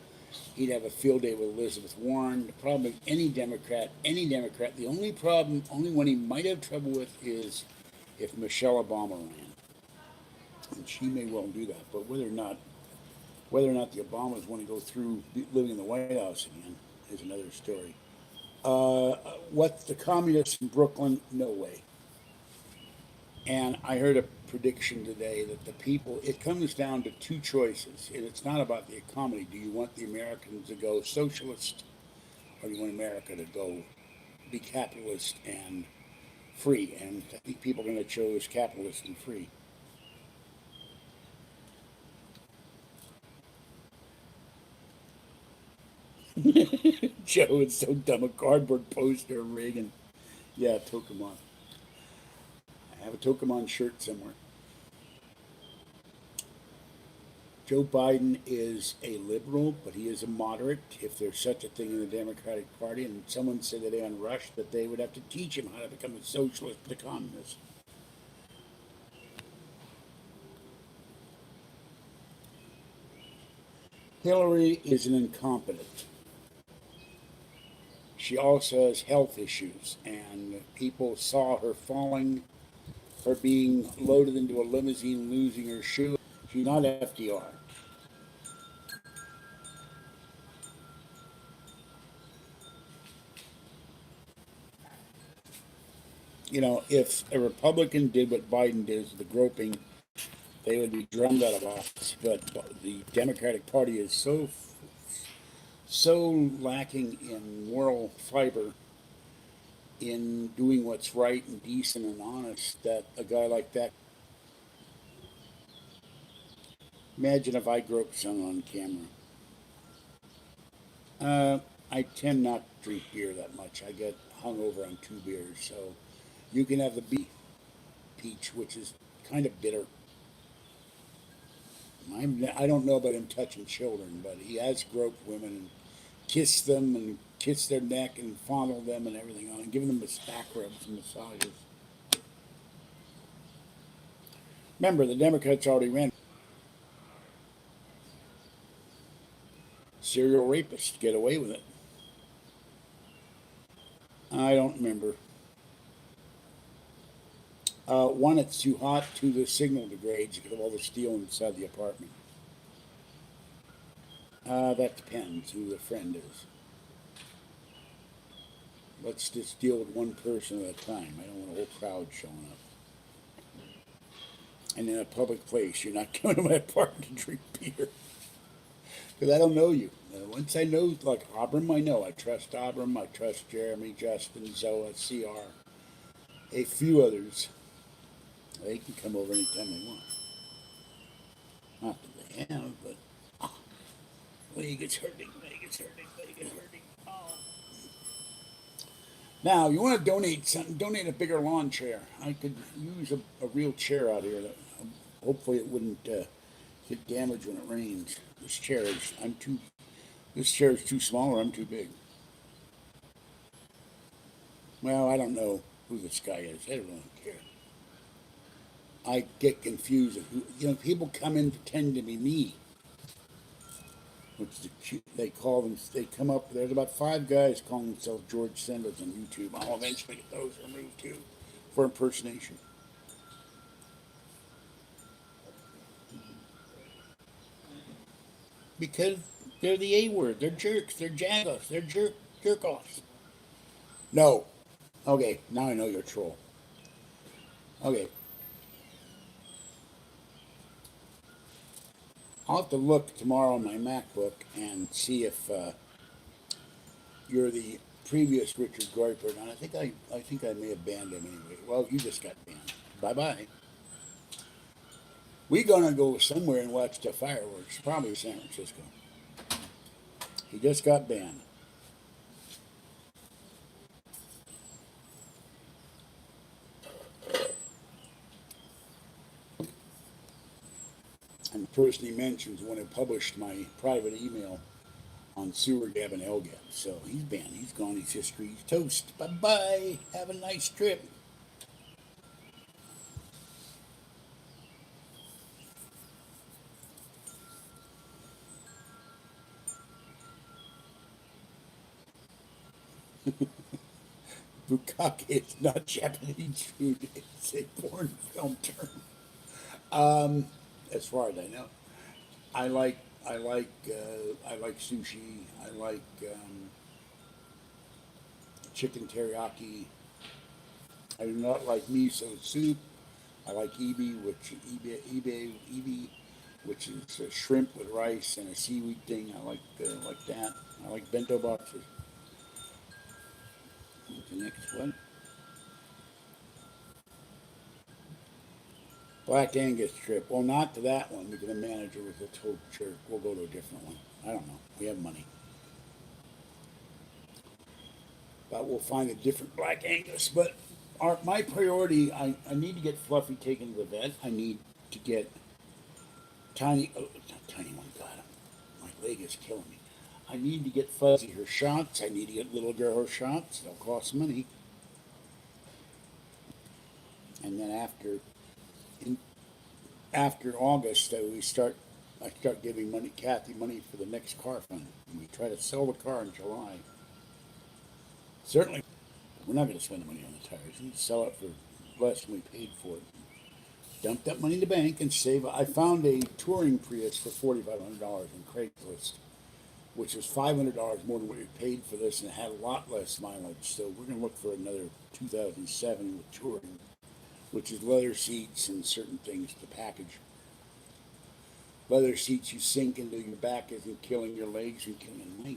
A: he'd have a field day with Elizabeth Warren. The problem with any Democrat, the only problem, only one he might have trouble with is if Michelle Obama ran. And she may well do that, but whether or not the Obamas want to go through living in the White House again is another story. What the communists in Brooklyn? No way. And I heard a prediction today that the people, it comes down to two choices. And it's not about the economy. Do you want the Americans to go socialist or do you want America to go be capitalist and free? And I think people are going to choose capitalist and free. Joe is so dumb. A cardboard poster of Reagan. Yeah, Pokemon. I have a Pokemon shirt somewhere. Joe Biden is a liberal, but he is a moderate, if there's such a thing in the Democratic Party. And someone said today on Rush that they would have to teach him how to become a socialist, a communist. Hillary is an incompetent. She also has health issues, and people saw her falling, her being loaded into a limousine, losing her shoe. She's not FDR. If a Republican did what Biden did, the groping, they would be drummed out of office. But the Democratic Party is so lacking in moral fiber, in doing what's right and decent and honest, that a guy like that. Imagine if I groped someone on camera. I tend not to drink beer that much. I get hungover on 2 beers, so you can have the peach, which is kind of bitter. I don't know about him touching children, but he has groped women and kissed them and kissed their neck and fondled them and everything on, and given them back rubs and massages. Remember, the Democrats already ran serial rapists get away with it. I don't remember. One, it's too hot. Two, the signal degrades because of all the steel inside the apartment. That depends who the friend is. Let's just deal with one person at a time. I don't want a whole crowd showing up. And in a public place, you're not going to my apartment to drink beer. Because I don't know you. Once I know, like Abram, I know. I trust Abram. I trust Jeremy, Justin, Zoa, CR. A few others. They can come over anytime they want. Not that they have, but leg is hurting, leg is hurting, leg is hurting. Oh. Now, you want to donate something, donate a bigger lawn chair. I could use a real chair out here. Hopefully it wouldn't get damaged when it rains. This chair is too small or I'm too big. Well, I don't know who this guy is. I don't really care. I get confused. People come in pretend to be me. which they call them. They come up. There's about 5 guys calling themselves George Sendas on YouTube. I'll eventually get those removed too, for impersonation. Because they're the A word. They're jerks. They're jagoffs. They're jerk offs. No. Okay, now I know you're a troll. Okay. I'll have to look tomorrow on my MacBook and see if you're the previous Richard Goipert. And I think I may have banned him anyway. Well, you just got banned. Bye bye. We're gonna go somewhere and watch the fireworks. Probably San Francisco. He just got banned. And the person he mentions when I published my private email on Sewer Gab and Elgab. So he's banned. He's gone. He's history. He's toast. Bye bye. Have a nice trip. Bukkake is not Japanese food. It's a foreign film term. As far as I know, I like I like sushi. I like chicken teriyaki. I do not like miso soup. I like ebi, which is a shrimp with rice and a seaweed thing. I like that. I like bento boxes. What's the next one? Black Angus trip. Well, not to that one because the manager was a total jerk. We'll go to a different one. I don't know. We have money. But we'll find a different Black Angus. But my priority, I need to get Fluffy taken to the vet. I need to get Tiny, oh, not Tiny one, God, my leg is killing me. I need to get Fuzzy her shots. I need to get Little Girl her shots. They'll cost money. And then in, after August, I start giving Kathy money for the next car fund. And we try to sell the car in July. Certainly, we're not going to spend the money on the tires. We sell it for less than we paid for it. Dump that money in the bank and save. I found a touring Prius for $4,500 on Craigslist, which is $500 more than what we paid for this, and it had a lot less mileage. So we're going to look for another 2007 with touring, which is leather seats and certain things to package. Leather seats you sink into your back isn't killing your legs and killing my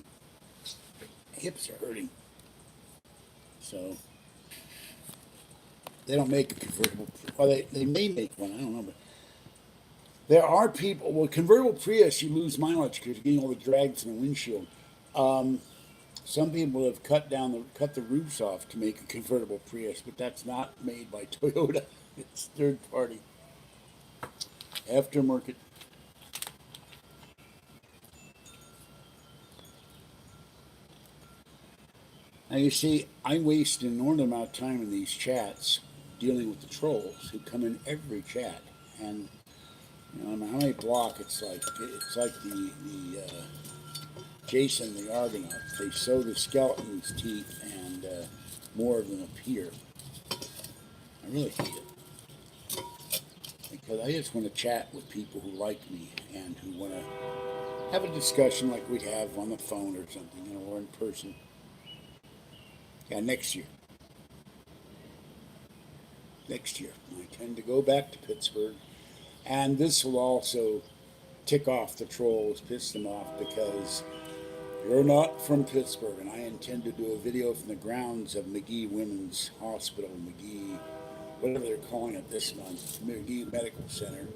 A: hips are hurting. So they don't make a convertible. Well, they may make one. I don't know, but there are people. Well, convertible Prius, you lose mileage because you're getting all the drags in the windshield. Some people have cut the roofs off to make a convertible Prius, but that's not made by Toyota. It's third party, aftermarket. Now you see, I waste an inordinate amount of time in these chats dealing with the trolls who come in every chat, and you know, no matter how many block, it's like the Jason the Argonauts. They sew the skeleton's teeth, and more of them appear. I really hate it because I just want to chat with people who like me and who want to have a discussion like we have on the phone or something, you know, or in person. Yeah, next year. Next year, I intend to go back to Pittsburgh, and this will also tick off the trolls, piss them off because you're not from Pittsburgh, and I intend to do a video from the grounds of McGee Women's Hospital, McGee, whatever they're calling it this month, McGee Medical Center.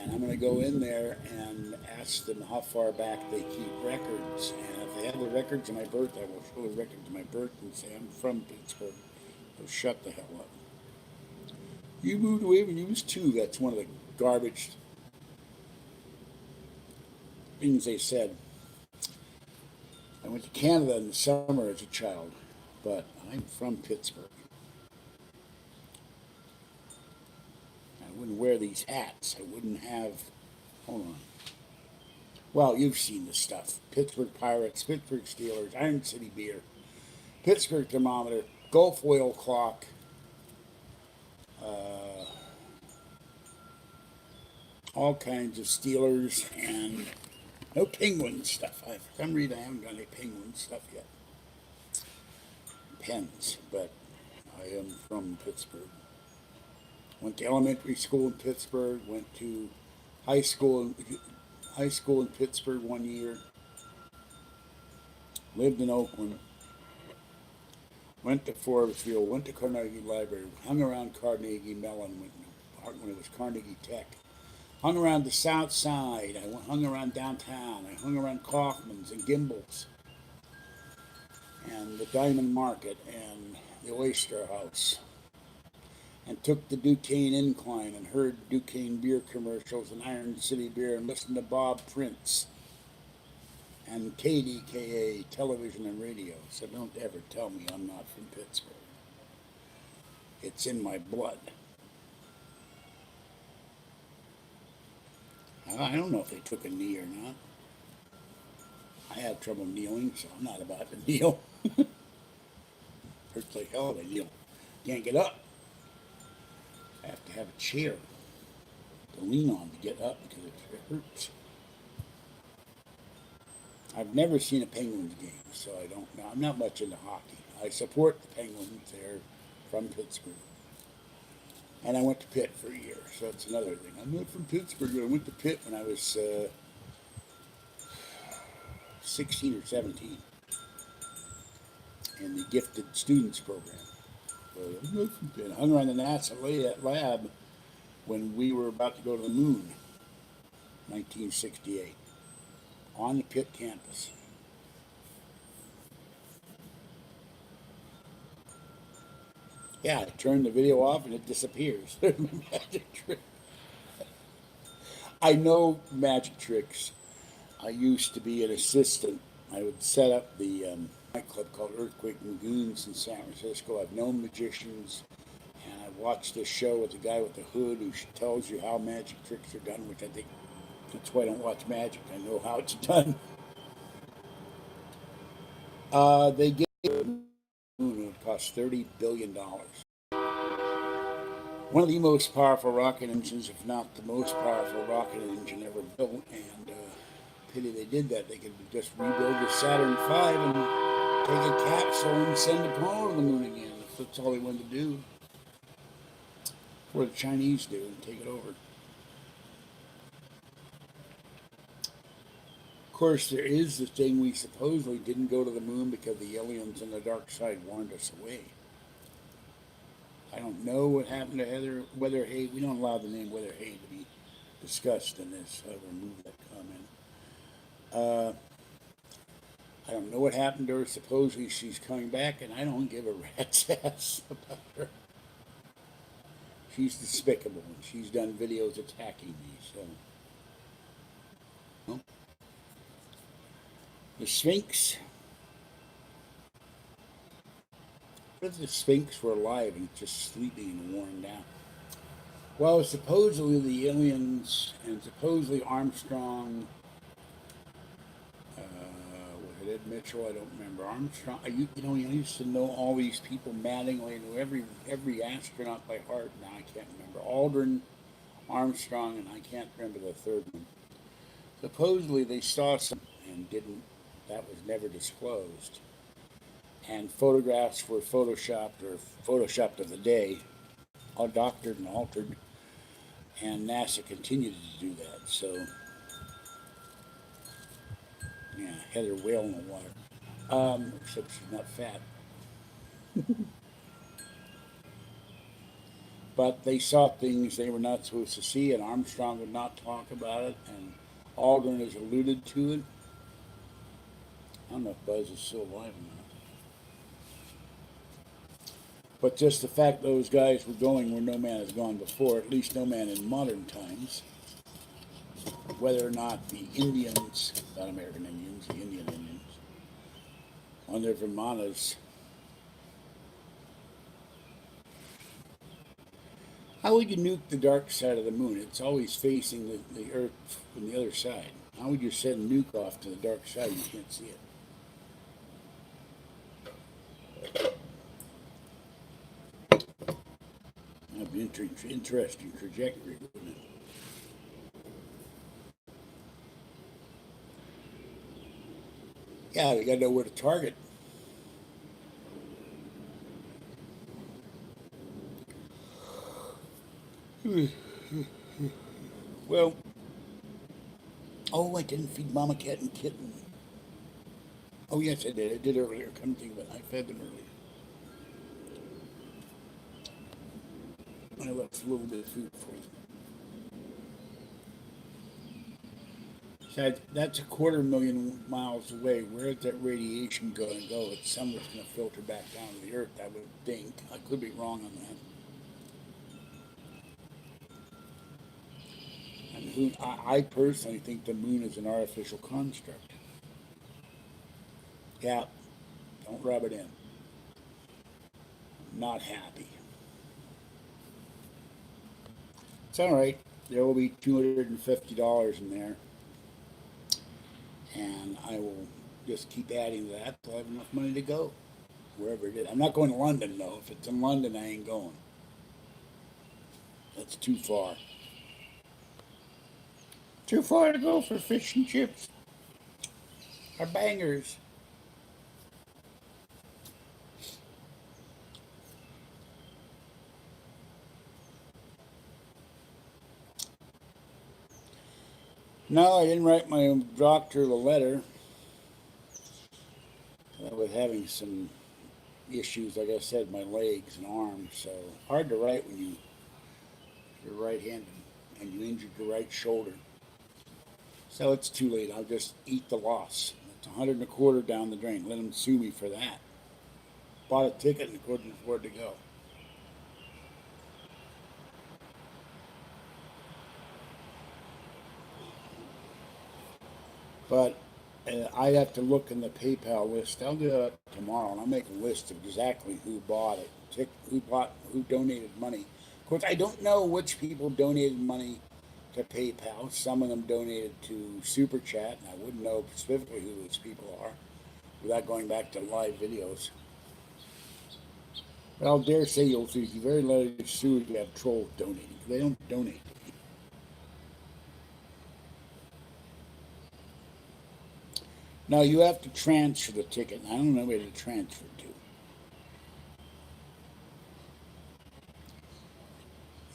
A: And I'm going to go in there and ask them how far back they keep records. And if they have the records of my birth, I will show the records of my birth and say I'm from Pittsburgh. So shut the hell up. You moved away when you was 2. That's one of the garbage things they said. I went to Canada in the summer as a child, but I'm from Pittsburgh. I wouldn't wear these hats. I wouldn't have. Hold on. Well, you've seen the stuff. Pittsburgh Pirates, Pittsburgh Steelers, Iron City Beer, Pittsburgh Thermometer, Gulf Oil Clock, uh, all kinds of Steelers, and no Penguin stuff. For some reason, I haven't got any Penguin stuff yet. Pens, but I am from Pittsburgh. Went to elementary school in Pittsburgh. Went to high school high school in Pittsburgh 1 year. Lived in Oakland. Went to Forbesville. Went to Carnegie Library. Hung around Carnegie Mellon when it was Carnegie Tech. Hung around the South Side. Hung around downtown. I hung around Kaufman's and Gimbel's and the Diamond Market and the Oyster House. And took the Duquesne Incline and heard Duquesne beer commercials and Iron City Beer and listened to Bob Prince and KDKA television and radio. So don't ever tell me I'm not from Pittsburgh. It's in my blood. I don't know if they took a knee or not. I have trouble kneeling, so I'm not about to kneel. Hurts like hell if I kneel. Can't get up. I have to have a chair to lean on to get up because it hurts. I've never seen a Penguins game, so I don't know. I'm not much into hockey. I support the Penguins. They're from Pittsburgh. And I went to Pitt for a year, so that's another thing. I'm not from Pittsburgh, but I went to Pitt when I was 16 or 17 in the Gifted Students Program. I hung around the NASA lab when we were about to go to the moon, 1968, on the Pitt campus. Yeah, I turn the video off and it disappears. Magic trick. I know magic tricks. I used to be an assistant. I would set up the nightclub called Earthquake Lagoons in San Francisco. I've known magicians, and I watched this show with the guy with the hood who tells you how magic tricks are done, which I think that's why I don't watch magic. I know how it's done. They gave the moon, it would cost $30 billion. One of the most powerful rocket engines, if not the most powerful rocket engine ever built, and pity they did that. They could just rebuild the Saturn V and take a capsule and send Apollo to the moon again. If that's all they wanted to do. Or the Chinese do and take it over. Of course, there is the thing we supposedly didn't go to the moon because the aliens on the dark side warned us away. I don't know what happened to Weather Hay. We don't allow the name Weather Hay to be discussed in this. I remove that comment. I don't know what happened to her. Supposedly she's coming back, and I don't give a rat's ass about her. She's despicable, and she's done videos attacking me, so. Well, the Sphinx. What if the Sphinx were alive and just sleeping and worn down? Well, supposedly the aliens and supposedly Armstrong, was it Ed Mitchell? I don't remember. Armstrong, you used to know all these people. Mattingly, knew every astronaut by heart. Now I can't remember. Aldrin, Armstrong, and I can't remember the third one. Supposedly they saw some and didn't. That was never disclosed. And photographs were photoshopped of the day, all doctored and altered, and NASA continued to do that. So, yeah, Heather whale in the water. Except she's not fat. But they saw things they were not supposed to see, and Armstrong would not talk about it, and Aldrin has alluded to it. I don't know if Buzz is still alive or not. But just the fact those guys were going where no man has gone before, at least no man in modern times, whether or not the Indians, not American Indians, the Indian Indians, on their Vimanas, how would you nuke the dark side of the moon? It's always facing the Earth from the other side. How would you send Nuke off to the dark side? You can't see it. That'd be interesting trajectory, wouldn't it? Yeah, you gotta know where to target. Well, oh, I didn't feed Mama Cat and Kitten. Oh, yes, I did. I did earlier. Come think of it. I fed them earlier. I left a little bit of food for them. Besides, that's 250,000 miles away. Where is that radiation going to go? It's somewhere going to filter back down to the Earth, I would think. I could be wrong on that. And I personally think the moon is an artificial construct. Yeah, don't rub it in. Not happy. It's all right. There will be $250 in there, and I will just keep adding to that till I have enough money to go wherever it is. I'm not going to London though. If it's in London, I ain't going. That's too far. Too far to go for fish and chips or bangers. No, I didn't write my doctor a letter. I was having some issues, like I said, my legs and arms. So hard to write when you're right-handed and you injured your right shoulder. So it's too late. I'll just eat the loss. It's 125 down the drain. Let them sue me for that. Bought a ticket and couldn't afford to go. But I have to look in the PayPal list. I'll do that tomorrow, and I'll make a list of exactly who bought it, who donated money. Of course, I don't know which people donated money to PayPal. Some of them donated to Super Chat, and I wouldn't know specifically who those people are without going back to live videos. But I'll dare say you'll see very likely sue if you have trolls donating. They don't donate. Now you have to transfer the ticket. I don't know where to transfer to.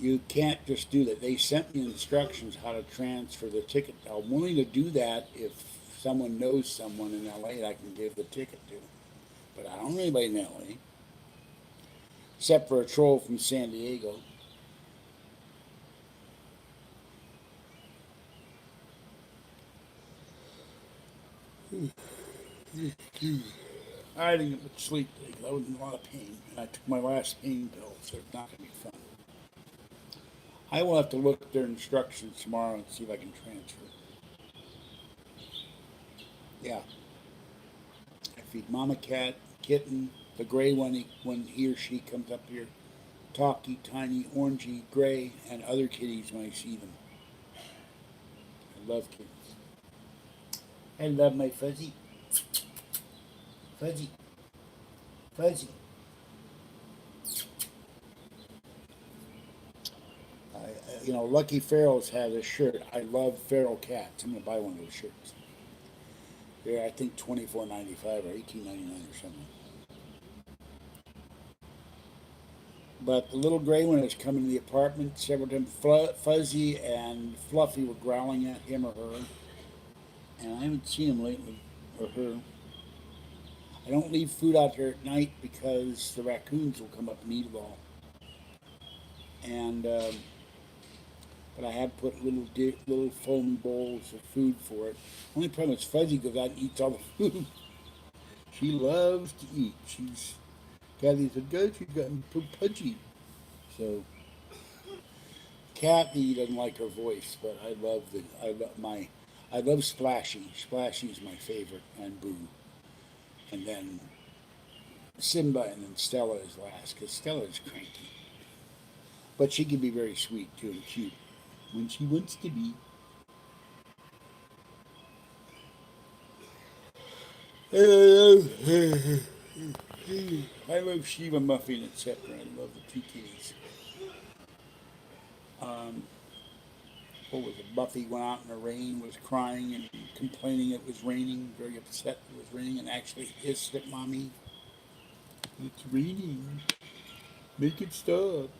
A: You can't just do that. They sent me instructions how to transfer the ticket. I'm willing to do that if someone knows someone in LA that I can give the ticket to. But I don't know anybody in LA. Except for a troll from San Diego. I didn't get much sleep today because I was in a lot of pain. And I took my last pain pill, so it's not going to be fun. I will have to look at their instructions tomorrow and see if I can transfer. Yeah. I feed Mama Cat, Kitten, the gray one when he or she comes up here. Talkie, Tiny, Orangey, Gray, and other kitties when I see them. I love kittens. I love my Fuzzy. Fuzzy. Fuzzy. Lucky Ferals has a shirt. I love feral cats. I'm going to buy one of those shirts. They're, I think, $24.95 or $18.99 or something. But the little gray one has come into the apartment several times. Fuzzy and Fluffy were growling at him or her. And I haven't seen him lately, or her. I don't leave food out here at night because the raccoons will come up and eat it all. And but I have put little foamy bowls of food for it. Only problem is Fuzzy goes out and eats all the food. She loves to eat. Kathy said, "Good, she's gotten too pudgy." So Kathy doesn't like her voice, but I love Splashy. Splashy's my favorite, and Boo, and then Simba, and then Stella is last because Stella is cranky, but she can be very sweet too and cute when she wants to be. I love Shiva Muffin, etc. I love the two kitties. What was it? Buffy went out in the rain, was crying and complaining it was raining, very upset it was raining, and actually hissed at Mommy. It's raining. Make it stop.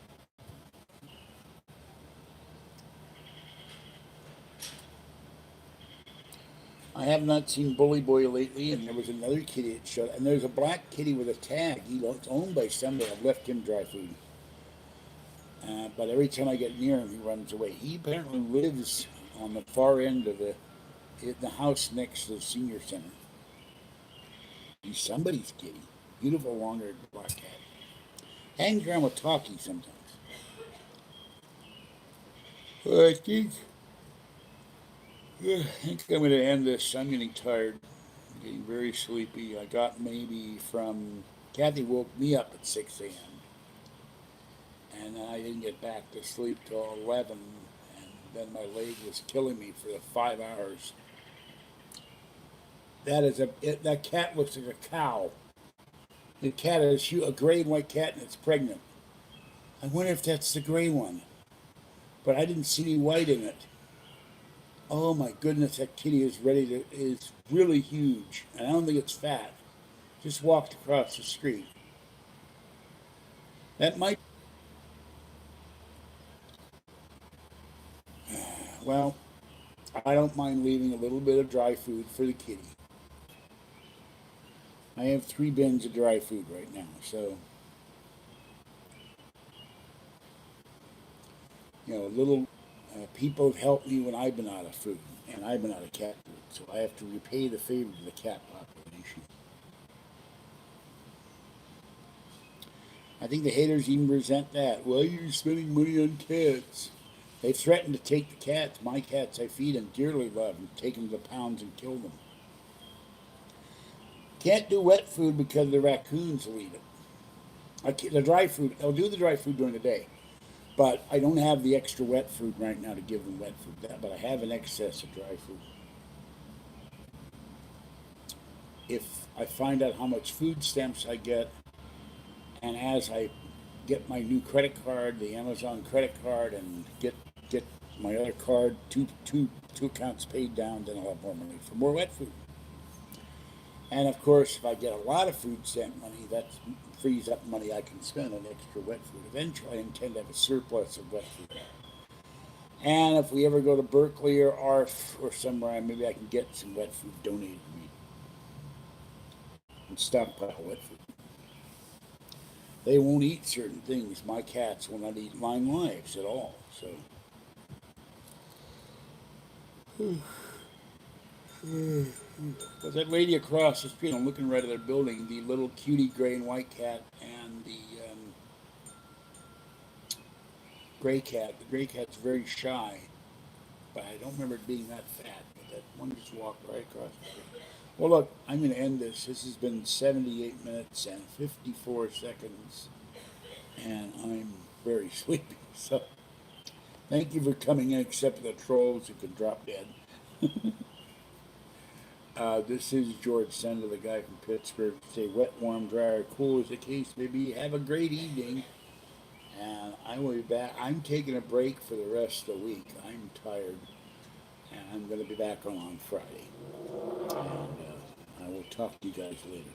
A: I have not seen Bully Boy lately, and there was another kitty that showed, and there's a black kitty with a tag. It's owned by somebody. I've left him dry food. But every time I get near him, he runs away. He apparently lives on the far end of the house next to the senior center. He's somebody's kitty. Beautiful long-haired black cat. Hangs around with Talkie sometimes. Well, I think I'm going to end this. I'm getting tired. I'm getting very sleepy. I got maybe from Kathy woke me up at 6 a.m. and then I didn't get back to sleep till 11, and then my leg was killing me for the 5 hours. That cat looks like a cow. The cat is a gray and white cat, and it's pregnant. I wonder if that's the gray one, but I didn't see any white in it. Oh my goodness, that kitty is really huge, and I don't think it's fat. Just walked across the street. That might, well, I don't mind leaving a little bit of dry food for the kitty. I have 3 bins of dry food right now, so little people have helped me when I've been out of food, and I've been out of cat food, so I have to repay the favor to the cat population. I think the haters even resent that. Why are you spending money on cats? They threaten to take the cats, my cats I feed and dearly love, and take them to the pounds and kill them. Can't do wet food because the raccoons will eat it. The dry food, I'll do the dry food during the day, but I don't have the extra wet food right now to give them wet food. But I have an excess of dry food. If I find out how much food stamps I get, and as I get my new credit card, the Amazon credit card, and get my other card, two accounts paid down, then I'll have more money for more wet food. And of course, if I get a lot of food stamp money, that frees up money I can spend on extra wet food. Eventually, I intend to have a surplus of wet food. And if we ever go to Berkeley or ARF or somewhere, maybe I can get some wet food donated to me and stockpile wet food. They won't eat certain things. My cats will not eat lime lives at all. So, but that lady across the street, I'm looking right at their building, the little cutie gray and white cat and the gray cat. The gray cat's very shy, but I don't remember it being that fat. But that one just walked right across the street. Well, look, I'm going to end this. This has been 78 minutes and 54 seconds, and I'm very sleepy. So, thank you for coming in, except for the trolls who could drop dead. This is George Sender, the guy from Pittsburgh. Stay wet, warm, dry, or cool as the case may be. Have a great evening, and I will be back. I'm taking a break for the rest of the week. I'm tired, and I'm going to be back on Friday. And I will talk to you guys later.